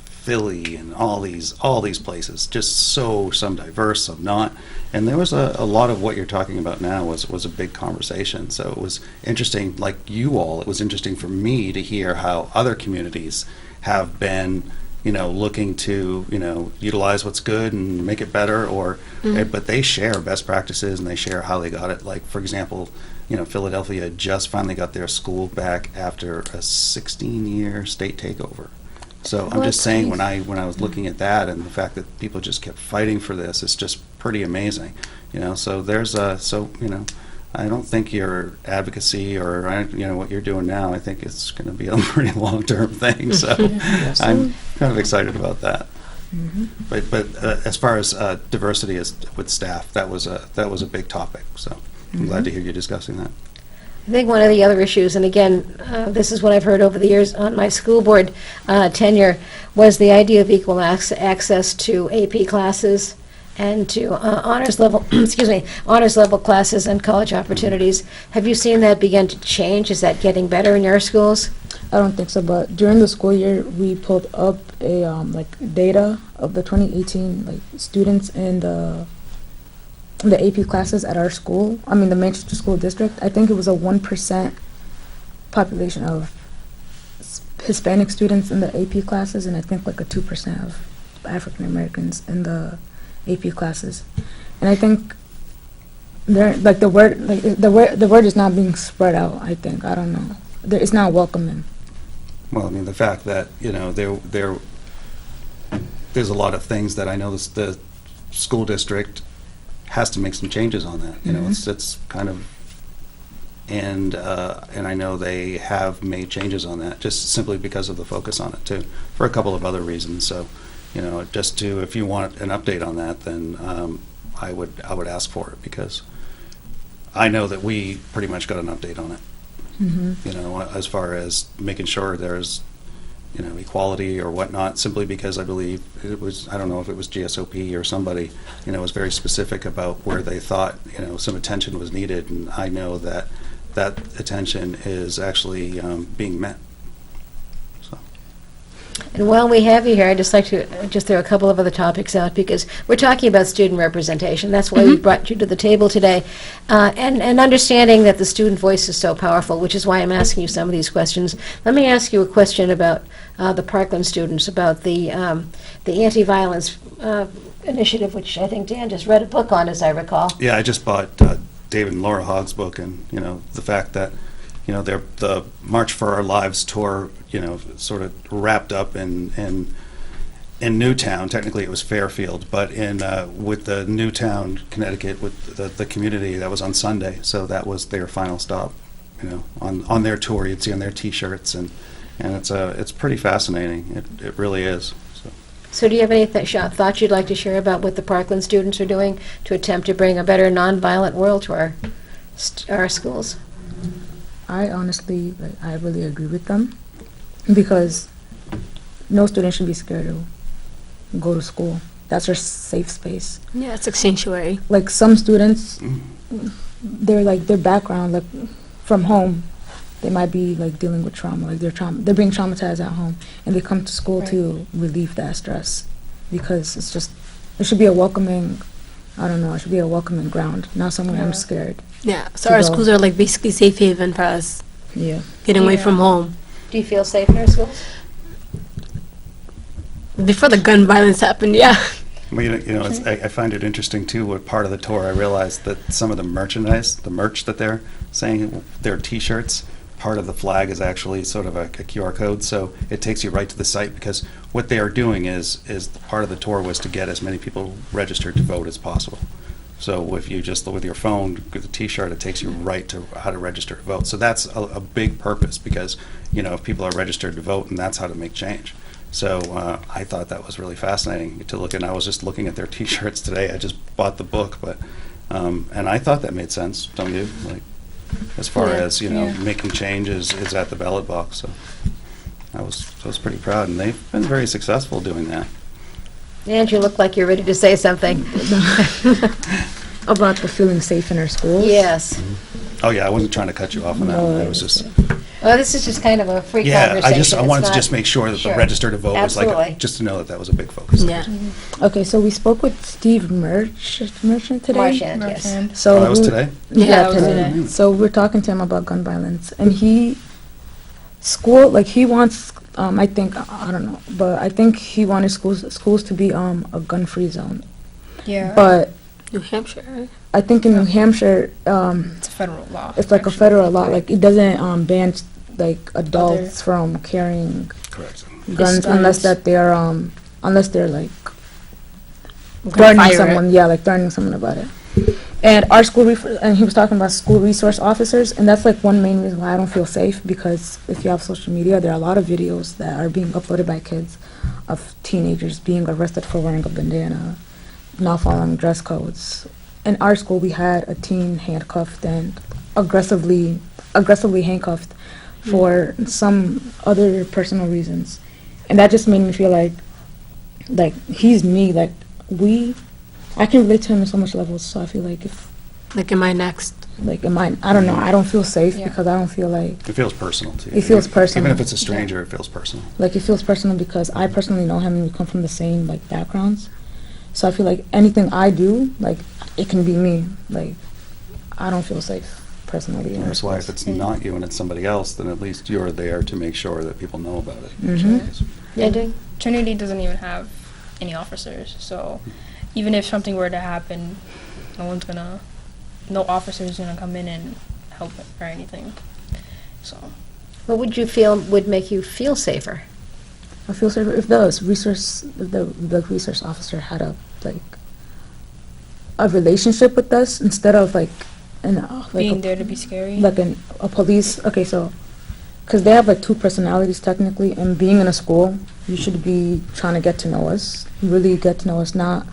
[SPEAKER 2] Philly and all these places. Just some diverse, some not. And there was a lot of what you're talking about now was a big conversation. So it was interesting, like you all. It was interesting for me to hear how other communities have been, looking to, utilize what's good and make it better, but they share best practices and they share how they got it. Like, for example, Philadelphia just finally got their school back after a 16-year state takeover. So I'm just saying, when I was looking at that and the fact that people just kept fighting for this, it's just pretty amazing. So there's I don't think your advocacy or what you're doing now, I think it's going to be a pretty long-term thing. So I'm kind of excited about that. But as far as diversity with staff, that was a big topic. So I'm glad to hear you discussing that.
[SPEAKER 1] I think one of the other issues, and again, this is what I've heard over the years on my school board tenure, was the idea of equal access to AP classes and to honors level, excuse me, honors level classes and college opportunities. Have you seen that begin to change? Is that getting better in your schools?
[SPEAKER 4] I don't think so, but during the school year, we pulled up a like data of the 2018 like students in the AP classes at our school. I mean, the Manchester School District. I think it was a 1% population of Hispanic students in the AP classes, and I think like a 2% of African Americans in the AP classes. And I think they're like the word is not being spread out. I think, I don't know. It's not welcoming.
[SPEAKER 2] Well, I mean, the fact that, you know, there's a lot of things that I know the school district has to make some changes on that. You know, it's kind of, and I know they have made changes on that just simply because of the focus on it too, for a couple of other reasons. So, you know, just to, if you want an update on that, then I would ask for it, because I know that we pretty much got an update on it. You know, as far as making sure there's, you know, equality or whatnot, simply because I believe it was, I don't know if it was GSOP or somebody, you know, was very specific about where they thought, you know, some attention was needed, and I know that that attention is actually being met. So.
[SPEAKER 1] And while we have you here, I'd just like to just throw a couple of other topics out, because we're talking about student representation. That's why we brought you to the table today. And understanding that the student voice is so powerful, which is why I'm asking you some of these questions. Let me ask you a question about the Parkland students, about the anti-violence initiative, which I think Dan just read a book on, as I recall.
[SPEAKER 2] Yeah, I just bought David and Laura Hogg's book, and, you know, the fact that, you know, the March for Our Lives tour, you know, sort of wrapped up in Newtown. Technically it was Fairfield, but in with the Newtown, Connecticut, with the community, that was on Sunday, so that was their final stop, you know, on their tour. You'd see on their T-shirts, and it's pretty fascinating. It really is.
[SPEAKER 1] So do you have any thoughts you'd like to share about what the Parkland students are doing to attempt to bring a better nonviolent world to our schools?
[SPEAKER 4] I honestly, I really agree with them, because no student should be scared to go to school. That's their safe space.
[SPEAKER 3] Yeah, it's like sanctuary.
[SPEAKER 4] Like some students, they're like their background, like from home, they might be like dealing with trauma, like they're being traumatized at home, and they come to school to relieve that stress, because it's just, it should be a welcoming, I don't know, it should be a welcoming ground, not somewhere I'm scared.
[SPEAKER 3] Yeah, so our schools are like basically safe haven for us,
[SPEAKER 4] Yeah.
[SPEAKER 3] getting away from home.
[SPEAKER 1] Do you feel safe in our schools?
[SPEAKER 3] Before the gun violence happened, yeah.
[SPEAKER 2] Well, you know, I find it interesting too. What part of the tour I realized that some of the merchandise, the merch that they're saying, their T-shirts, part of the flag is actually sort of a QR code, so it takes you right to the site, because what they are doing is part of the tour was to get as many people registered to vote as possible. So if you just with your phone with a T-shirt, it takes you right to how to register to vote. So that's a big purpose, because, you know, if people are registered to vote, and that's how to make change. So I thought that was really fascinating to look at. I was just looking at their T-shirts today. I just bought the book, but and I thought that made sense. Don't you? Like, as far as, you know, making change is at the ballot box. So I was pretty proud, and they've been very successful doing that.
[SPEAKER 1] And you look like you're ready to say something.
[SPEAKER 4] About the feeling safe in our schools.
[SPEAKER 1] Yes.
[SPEAKER 2] Oh yeah, I wasn't trying to cut you off on that
[SPEAKER 4] No,
[SPEAKER 2] one. I was just
[SPEAKER 1] Well, this is just kind of a free conversation.
[SPEAKER 2] I wanted
[SPEAKER 1] It's
[SPEAKER 2] to just
[SPEAKER 1] not-
[SPEAKER 2] make sure that
[SPEAKER 1] Sure.
[SPEAKER 2] the register to vote was
[SPEAKER 1] Absolutely.
[SPEAKER 2] like, just to know that was a big focus.
[SPEAKER 3] Yeah.
[SPEAKER 4] Okay, so we spoke with Steve Merchant today.
[SPEAKER 1] Marchand, yes.
[SPEAKER 4] So
[SPEAKER 2] Oh, that was
[SPEAKER 4] we-
[SPEAKER 2] today?
[SPEAKER 3] Yeah,
[SPEAKER 5] that was
[SPEAKER 4] today.
[SPEAKER 5] today.
[SPEAKER 4] So we're talking to him about gun violence, and he wants, I think, I don't know, but I think he wanted schools to be a gun-free zone.
[SPEAKER 5] Yeah.
[SPEAKER 4] But
[SPEAKER 3] New Hampshire, right?
[SPEAKER 4] I think in New Hampshire,
[SPEAKER 5] It's a federal law.
[SPEAKER 4] it's like a
[SPEAKER 5] actually.
[SPEAKER 4] federal law. Like it doesn't ban like adults from carrying
[SPEAKER 2] Correct.
[SPEAKER 4] guns unless
[SPEAKER 3] Guns.
[SPEAKER 4] that they're unless they're like
[SPEAKER 3] Gonna
[SPEAKER 4] threatening
[SPEAKER 3] fire it.
[SPEAKER 4] someone. Yeah, like threatening someone about it. And our school, and he was talking about school resource officers, and that's like one main reason why I don't feel safe, because if you have social media, there are a lot of videos that are being uploaded by kids of teenagers being arrested for wearing a bandana, not following dress codes. In our school, we had a teen handcuffed and aggressively aggressively handcuffed for some other personal reasons. And that just made me feel like he's me, like I can relate to him in so much levels, so I feel like if,
[SPEAKER 3] Like, am I next?
[SPEAKER 4] like, I don't know, I don't feel safe
[SPEAKER 5] Yeah.
[SPEAKER 4] because I don't feel like,
[SPEAKER 2] It feels personal to you.
[SPEAKER 4] It feels personal.
[SPEAKER 2] Even if it's a stranger, it feels personal.
[SPEAKER 4] like it feels personal because I personally know him and we come from the same, like, backgrounds. So I feel like anything I do, like, it can be me. Like, I don't feel safe personally. in
[SPEAKER 2] That's
[SPEAKER 4] this
[SPEAKER 2] why
[SPEAKER 4] place.
[SPEAKER 2] if it's not you and it's somebody else, then at least you're there to make sure that people know about it.
[SPEAKER 4] Mhm.
[SPEAKER 1] Yeah, Ding?
[SPEAKER 5] Trinity doesn't even have any officers, so even if something were to happen, no officer's gonna come in and help or anything. So
[SPEAKER 1] What would you feel would make you feel safer?
[SPEAKER 4] I feel safer if the resource officer had a relationship with us instead of like
[SPEAKER 5] being there to be scary.
[SPEAKER 4] like a police. Okay, so because they have like two personalities technically, and being in a school, you should be trying to get to know us, really get to know us, not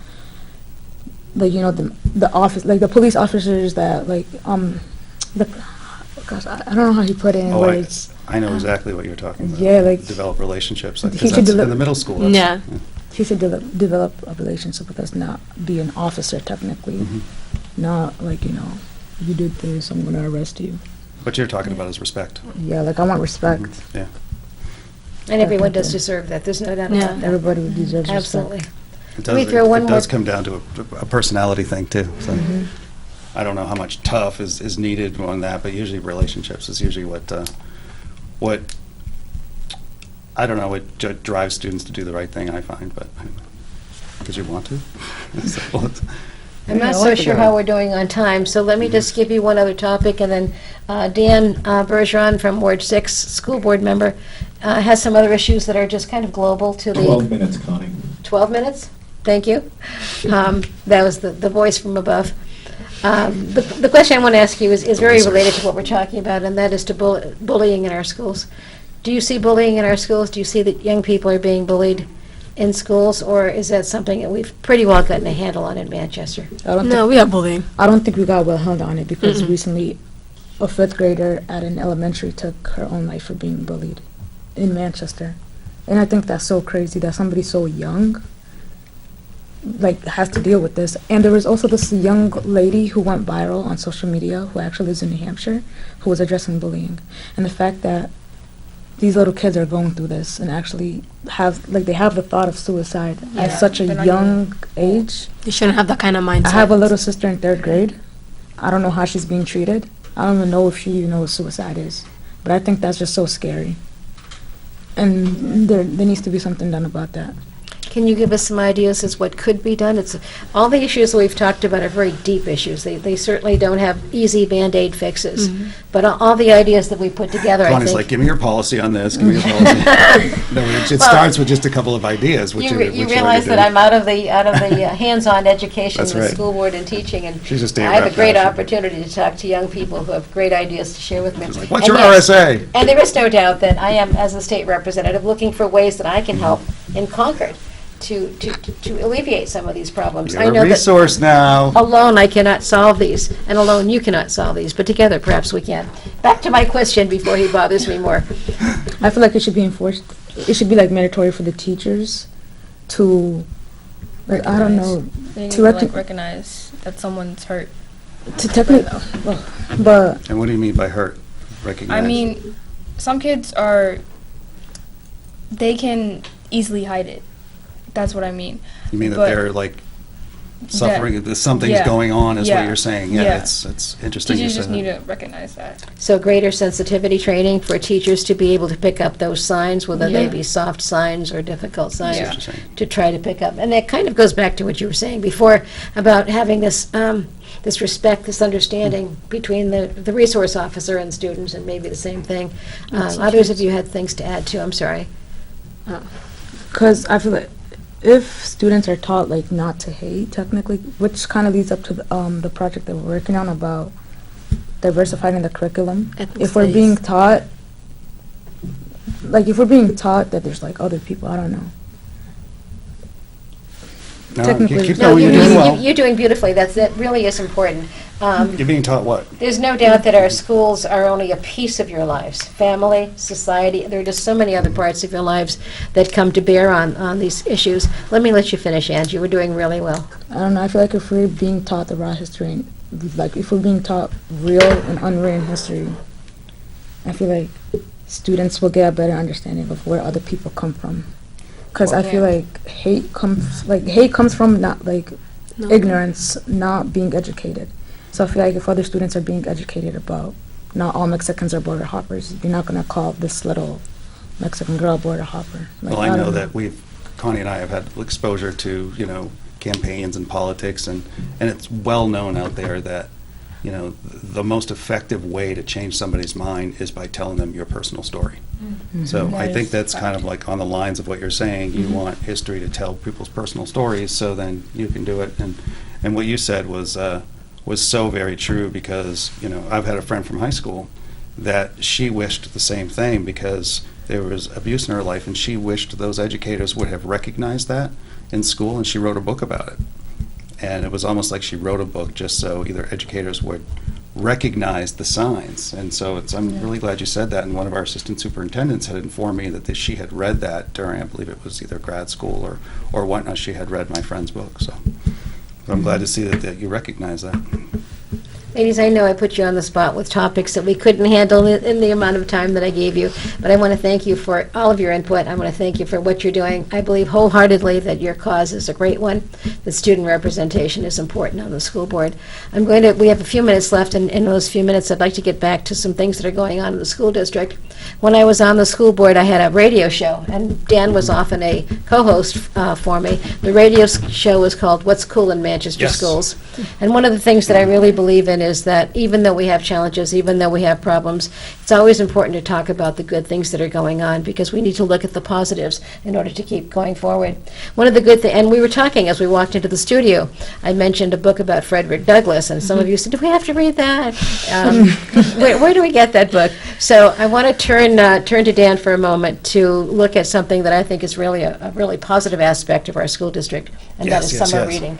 [SPEAKER 4] like the office, like the police officers that the gosh, I don't know how he put it in
[SPEAKER 2] Oh,
[SPEAKER 4] words.
[SPEAKER 2] I know exactly what you're talking about.
[SPEAKER 4] Yeah, like-
[SPEAKER 2] Develop relationships. Like,
[SPEAKER 4] He
[SPEAKER 2] 'cause
[SPEAKER 4] should
[SPEAKER 2] that's in
[SPEAKER 4] deli-
[SPEAKER 2] the middle school. That's-
[SPEAKER 3] Yeah.
[SPEAKER 4] He should develop a relationship with us, not be an officer technically,
[SPEAKER 2] Mhm.
[SPEAKER 4] not like you did this, I'm gonna arrest you.
[SPEAKER 2] What you're talking about is respect.
[SPEAKER 4] Yeah, like I want respect.
[SPEAKER 2] Yeah.
[SPEAKER 1] And everyone does
[SPEAKER 4] Definitely.
[SPEAKER 1] deserve that, there's no doubt
[SPEAKER 3] Yeah.
[SPEAKER 1] about that.
[SPEAKER 4] Everybody deserves
[SPEAKER 1] Absolutely.
[SPEAKER 4] respect.
[SPEAKER 2] It
[SPEAKER 1] Let me
[SPEAKER 2] does,
[SPEAKER 1] throw one
[SPEAKER 2] it does
[SPEAKER 1] more-
[SPEAKER 2] come down to a personality thing too. So
[SPEAKER 4] Mm-hmm.
[SPEAKER 2] I don't know how much tough is needed on that, but usually relationships is usually what I don't know, what drives students to do the right thing, I find, but because you want to. So,
[SPEAKER 1] I'm
[SPEAKER 4] Yeah,
[SPEAKER 1] not
[SPEAKER 4] I
[SPEAKER 1] so
[SPEAKER 4] like
[SPEAKER 1] sure
[SPEAKER 4] that.
[SPEAKER 1] how we're doing on time, so let me just give you one other topic, and then Dan Bergeron from Ward 6, school board member, has some other issues that are just kind of global to the...
[SPEAKER 6] 12 minutes, Connie.
[SPEAKER 1] 12 minutes? Thank you. That was the voice from above. The question I want to ask you is very related to what we're talking about, and that is to bullying in our schools. Do you see bullying in our schools? Do you see that young people are being bullied in schools, or is that something that we've pretty well gotten a handle on in Manchester?
[SPEAKER 3] No, we have bullying.
[SPEAKER 4] I don't think we got well held on it because recently a 5th grader at an elementary took her own life for being bullied in Manchester. And I think that's so crazy that somebody so young has to deal with this. And there was also this young lady who went viral on social media who actually lives in New Hampshire who was addressing bullying. And the fact that these little kids are going through this and actually have the thought of suicide
[SPEAKER 5] Yeah,
[SPEAKER 4] at such a
[SPEAKER 5] they're not
[SPEAKER 4] young age.
[SPEAKER 3] You shouldn't have that kind of mindset.
[SPEAKER 4] I have a little sister in 3rd grade. I don't know how she's being treated. I don't even know if she even knows what suicide is. But I think that's just so scary. And there needs to be something done about that.
[SPEAKER 1] Can you give us some ideas as what could be done? It's all the issues that we've talked about are very deep issues. They certainly don't have easy Band-Aid fixes. But all the ideas that we put together, I
[SPEAKER 2] Connie's
[SPEAKER 1] think...
[SPEAKER 2] like, give me your policy on this, give me your policy. No, it starts with just a couple of ideas, which
[SPEAKER 1] You
[SPEAKER 2] are which
[SPEAKER 1] realize
[SPEAKER 2] are
[SPEAKER 1] that I'm out of the hands-on education
[SPEAKER 2] That's
[SPEAKER 1] with
[SPEAKER 2] right.
[SPEAKER 1] school board and teaching, and
[SPEAKER 2] She's a state
[SPEAKER 1] I have a
[SPEAKER 2] rep
[SPEAKER 1] great
[SPEAKER 2] now.
[SPEAKER 1] opportunity to talk to young people who have great ideas to share with me.
[SPEAKER 2] She's like, what's
[SPEAKER 1] And
[SPEAKER 2] your
[SPEAKER 1] yes,
[SPEAKER 2] RSA?
[SPEAKER 1] And there is no doubt that I am, as a state representative, looking for ways that I can help in Concord to alleviate some of these problems. I
[SPEAKER 2] You're
[SPEAKER 1] know
[SPEAKER 2] a
[SPEAKER 1] that
[SPEAKER 2] resource now.
[SPEAKER 1] alone I cannot solve these, and alone you cannot solve these, but together perhaps we can. Back to my question before he bothers me more.
[SPEAKER 4] I feel like it should be enforced. It should be mandatory for the teachers to, I don't know,
[SPEAKER 5] They need
[SPEAKER 4] to
[SPEAKER 5] to recognize that someone's hurt.
[SPEAKER 4] to technically, but
[SPEAKER 2] And what do you mean by hurt? Recognize?
[SPEAKER 5] I mean, some kids they can easily hide it. That's what I mean.
[SPEAKER 2] You mean that
[SPEAKER 5] but
[SPEAKER 2] they're suffering, that something's
[SPEAKER 5] yeah,
[SPEAKER 2] going on is what
[SPEAKER 5] yeah,
[SPEAKER 2] you're saying? Yeah,
[SPEAKER 5] yeah.
[SPEAKER 2] it's interesting you
[SPEAKER 5] Teachers
[SPEAKER 2] say
[SPEAKER 5] just need
[SPEAKER 2] that.
[SPEAKER 5] to recognize that.
[SPEAKER 1] So greater sensitivity training for teachers to be able to pick up those signs, whether they
[SPEAKER 5] Yeah.
[SPEAKER 1] be soft signs or difficult
[SPEAKER 2] I see
[SPEAKER 1] signs,
[SPEAKER 5] Yeah.
[SPEAKER 2] what you're saying.
[SPEAKER 1] to try to pick up. And that kind of goes back to what you were saying before about having this this respect, this understanding between the resource officer and students, and maybe the same thing. Others of you had things to add too. I'm sorry.
[SPEAKER 4] because I feel like if students are taught not to hate, technically, which kind of leads up to the project that we're working on about diversifying the curriculum. If we're being taught, that there's other people, I don't know.
[SPEAKER 2] No,
[SPEAKER 4] Technically-
[SPEAKER 2] keep
[SPEAKER 1] No,
[SPEAKER 2] going, you're doing well.
[SPEAKER 1] you're doing beautifully. That really is important.
[SPEAKER 2] You're being taught what?
[SPEAKER 1] There's no doubt that our schools are only a piece of your lives. Family, society, there are just so many other parts of your lives that come to bear on these issues. Let you finish, Angie. We're doing really well.
[SPEAKER 4] I don't know. I feel like if we're being taught the raw history, like if we're being taught real and unwritten history, I feel like students will get a better understanding of where other people come from. Because I feel like hate comes from not like ignorance, not being educated. So I feel like if other students are being educated about not all Mexicans are border hoppers, you're not going to call this little Mexican girl border hopper. Like,
[SPEAKER 2] Well, I know that Connie and I have had exposure to, campaigns and politics, and it's well known out there that, the most effective way to change somebody's mind is by telling them your personal story. So I think that's kind of like on the lines of what you're saying. You want history to tell people's personal stories, so then you can do it. And what you said was so very true, because I've had a friend from high school that she wished the same thing, because there was abuse in her life, and she wished those educators would have recognized that in school, and she wrote a book about it. And it was almost like she wrote a book just so either educators would recognize the signs. And so I'm really glad you said that. And one of our assistant superintendents had informed me that she had read that during, I believe it was either grad school or whatnot. She had read my friend's book. So I'm glad to see that you recognize that.
[SPEAKER 1] Ladies, I know I put you on the spot with topics that we couldn't handle in the amount of time that I gave you, but I want to thank you for all of your input. I want to thank you for what you're doing. I believe wholeheartedly that your cause is a great one, that student representation is important on the school board. We have a few minutes left, and in those few minutes I'd like to get back to some things that are going on in the school district. When I was on the school board, I had a radio show, and Dan was often a co-host for me. The radio show was called What's Cool in Manchester Schools. And one of the things that I really believe in is that even though we have challenges, even though we have problems, it's always important to talk about the good things that are going on, because we need to look at the positives in order to keep going forward. One of the good things, and we were talking as we walked into the studio, I mentioned a book about Frederick Douglass, and some of you said, do we have to read that? Where do we get that book? So I want to turn to Dan for a moment to look at something that I think is really a really positive aspect of our school district, and that is summer reading.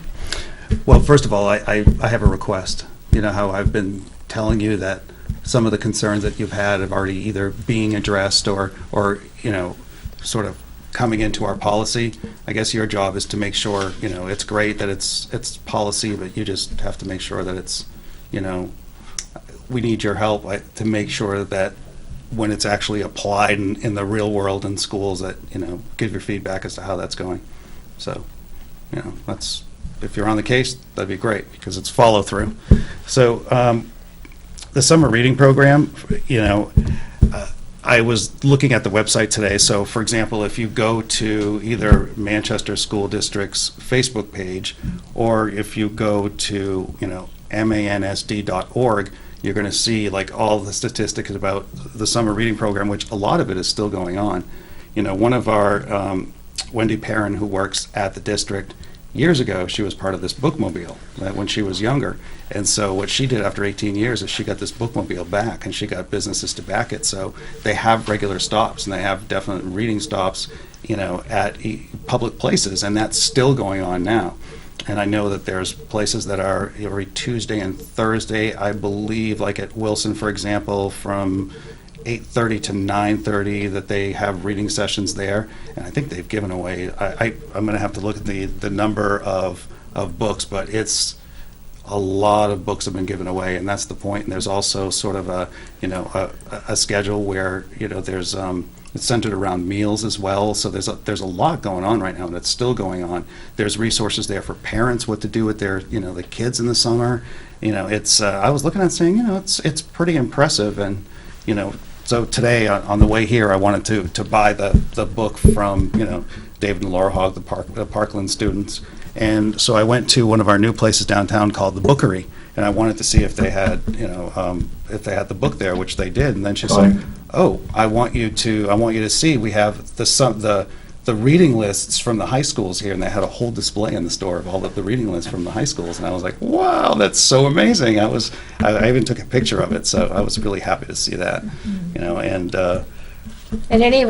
[SPEAKER 2] Well, first of all, I have a request. You know how I've been telling you that some of the concerns that you've had have already either being addressed or sort of coming into our policy. I guess your job is to make sure, it's great that it's policy, but you just have to make sure that it's, we need your help to make sure that when it's actually applied in the real world in schools, that, give your feedback as to how that's going. So, that's, if you're on the case, that'd be great, because it's follow through. So the summer reading program, I was looking at the website today. So for example, if you go to either Manchester School District's Facebook page, or if you go to, mansd.org, you're going to see like all the statistics about the summer reading program, which a lot of it is still going on. One of our, Wendy Perrin, who works at the district, years ago, she was part of this bookmobile when she was younger. And so what she did after 18 years is she got this bookmobile back, and she got businesses to back it. So they have regular stops, and they have definite reading stops, at public places, and that's still going on now. And I know that there's places that are every Tuesday and Thursday, I believe, like at Wilson, for example, from 8:30 to 9:30, that they have reading sessions there, and I think they've given away, I'm going to have to look at the number of books, but it's a lot of books have been given away, and that's the point. And there's also sort of a schedule where there's it's centered around meals as well. So there's a lot going on right now, and it's still going on. There's resources there for parents, what to do with their the kids in the summer. It's I was looking at saying it's pretty impressive, and so today, on the way here, I wanted to buy the book from, David and Laura Hogg, the Parkland students. And so I went to one of our new places downtown called the Bookery, and I wanted to see if they had, if they had the book there, which they did. And then she said, "Oh, I want you to see. We have the reading lists from the high schools here," and they had a whole display in the store of all of the reading lists from the high schools. And I was like, "Wow, that's so amazing!" I even took a picture of it, so I was really happy to see that, And
[SPEAKER 1] any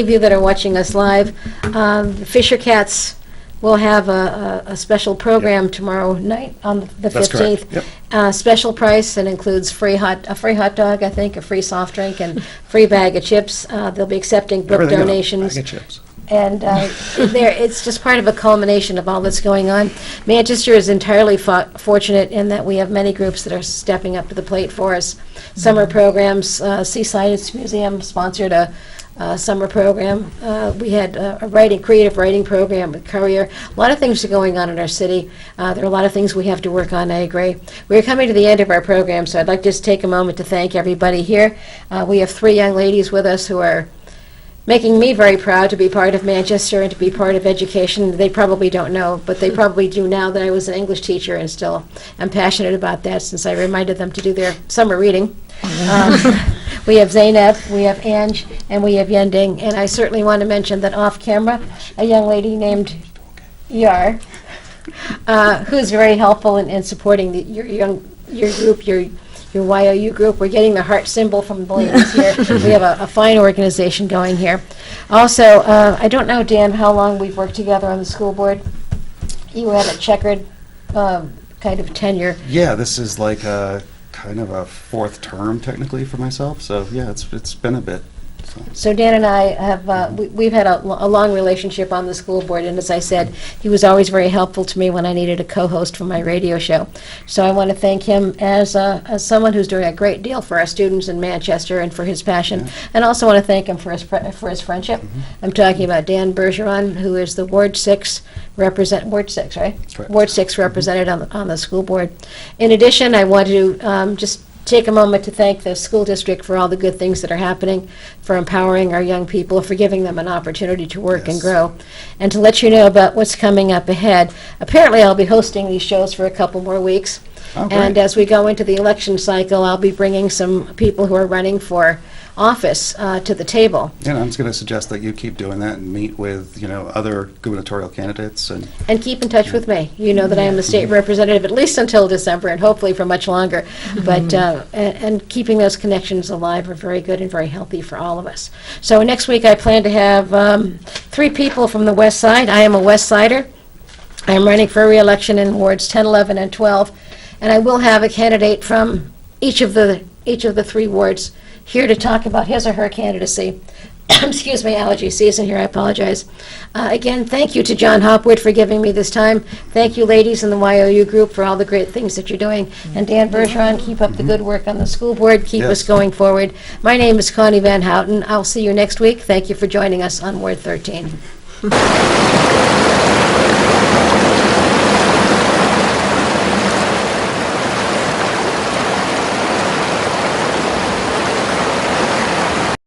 [SPEAKER 1] of you that are watching us live, the Fisher Cats we'll have a special program tomorrow night on the
[SPEAKER 2] That's
[SPEAKER 1] 15th.
[SPEAKER 2] correct. Yep.
[SPEAKER 1] Special price that includes a free hot dog, I think, a free soft drink, and free bag of chips. They'll be accepting book
[SPEAKER 2] Everything else.
[SPEAKER 1] donations.
[SPEAKER 2] Bag of chips.
[SPEAKER 1] And it's just part of a culmination of all that's going on. Manchester is entirely fortunate in that we have many groups that are stepping up to the plate for us. Summer programs, Seaside Museum sponsored a summer program. We had a creative writing program with Courier. A lot of things are going on in our city. There are a lot of things we have to work on, I agree. We're coming to the end of our program, so I'd like to just take a moment to thank everybody here. We have 3 young ladies with us who are making me very proud to be part of Manchester and to be part of education. They probably don't know, but they probably do now that I was an English teacher and still am passionate about that since I reminded them to do their summer reading. We have Zainab, we have Ange, and we have Yending. And I certainly want to mention that off camera, a young lady named Yar, who's very helpful in supporting your group, your YOU group. We're getting the heart symbol from the ladies here. We have a fine organization going here. Also, I don't know, Dan, how long we've worked together on the school board. You had a checkered kind of tenure.
[SPEAKER 2] Yeah, this is like a kind of a 4th term technically for myself. So yeah, it's been a bit.
[SPEAKER 1] So Dan and I have, we've had a long relationship on the school board, and as I said, he was always very helpful to me when I needed a co-host for my radio show. So I want to thank him as someone who's doing a great deal for our students in Manchester and for his passion, and also want to thank him for his friendship. I'm talking about Dan Bergeron, who is the Ward 6 Ward 6, right?
[SPEAKER 2] Correct.
[SPEAKER 1] Ward 6 representative on the school board. In addition, I want to just take a moment to thank the school district for all the good things that are happening, for empowering our young people, for giving them an opportunity to work and
[SPEAKER 2] Yes.
[SPEAKER 1] grow, and to let you know about what's coming up ahead. Apparently, I'll be hosting these shows for a couple more weeks.
[SPEAKER 2] Oh, great.
[SPEAKER 1] And as we go into the election cycle, I'll be bringing some people who are running for office to the table.
[SPEAKER 2] Yeah, I'm just going to suggest that you keep doing that and meet with, other gubernatorial candidates and
[SPEAKER 1] And keep in touch with me. You know that I am the state representative at least until December, and hopefully for much longer. But, and keeping those connections alive are very good and very healthy for all of us. So next week, I plan to have 3 people from the West Side. I am a West Sider. I am running for re-election in wards 10, 11, and 12. And I will have a candidate from each of the 3 wards here to talk about his or her candidacy. Excuse me, allergy season here, I apologize. Again, thank you to John Hopwood for giving me this time. Thank you, ladies in the YOU group, for all the great things that you're doing. And Dan Bergeron, keep up the good work on the school board. Keep us
[SPEAKER 2] Yes.
[SPEAKER 1] going forward. My name is Connie Van Houten. I'll see you next week. Thank you for joining us on Ward 13.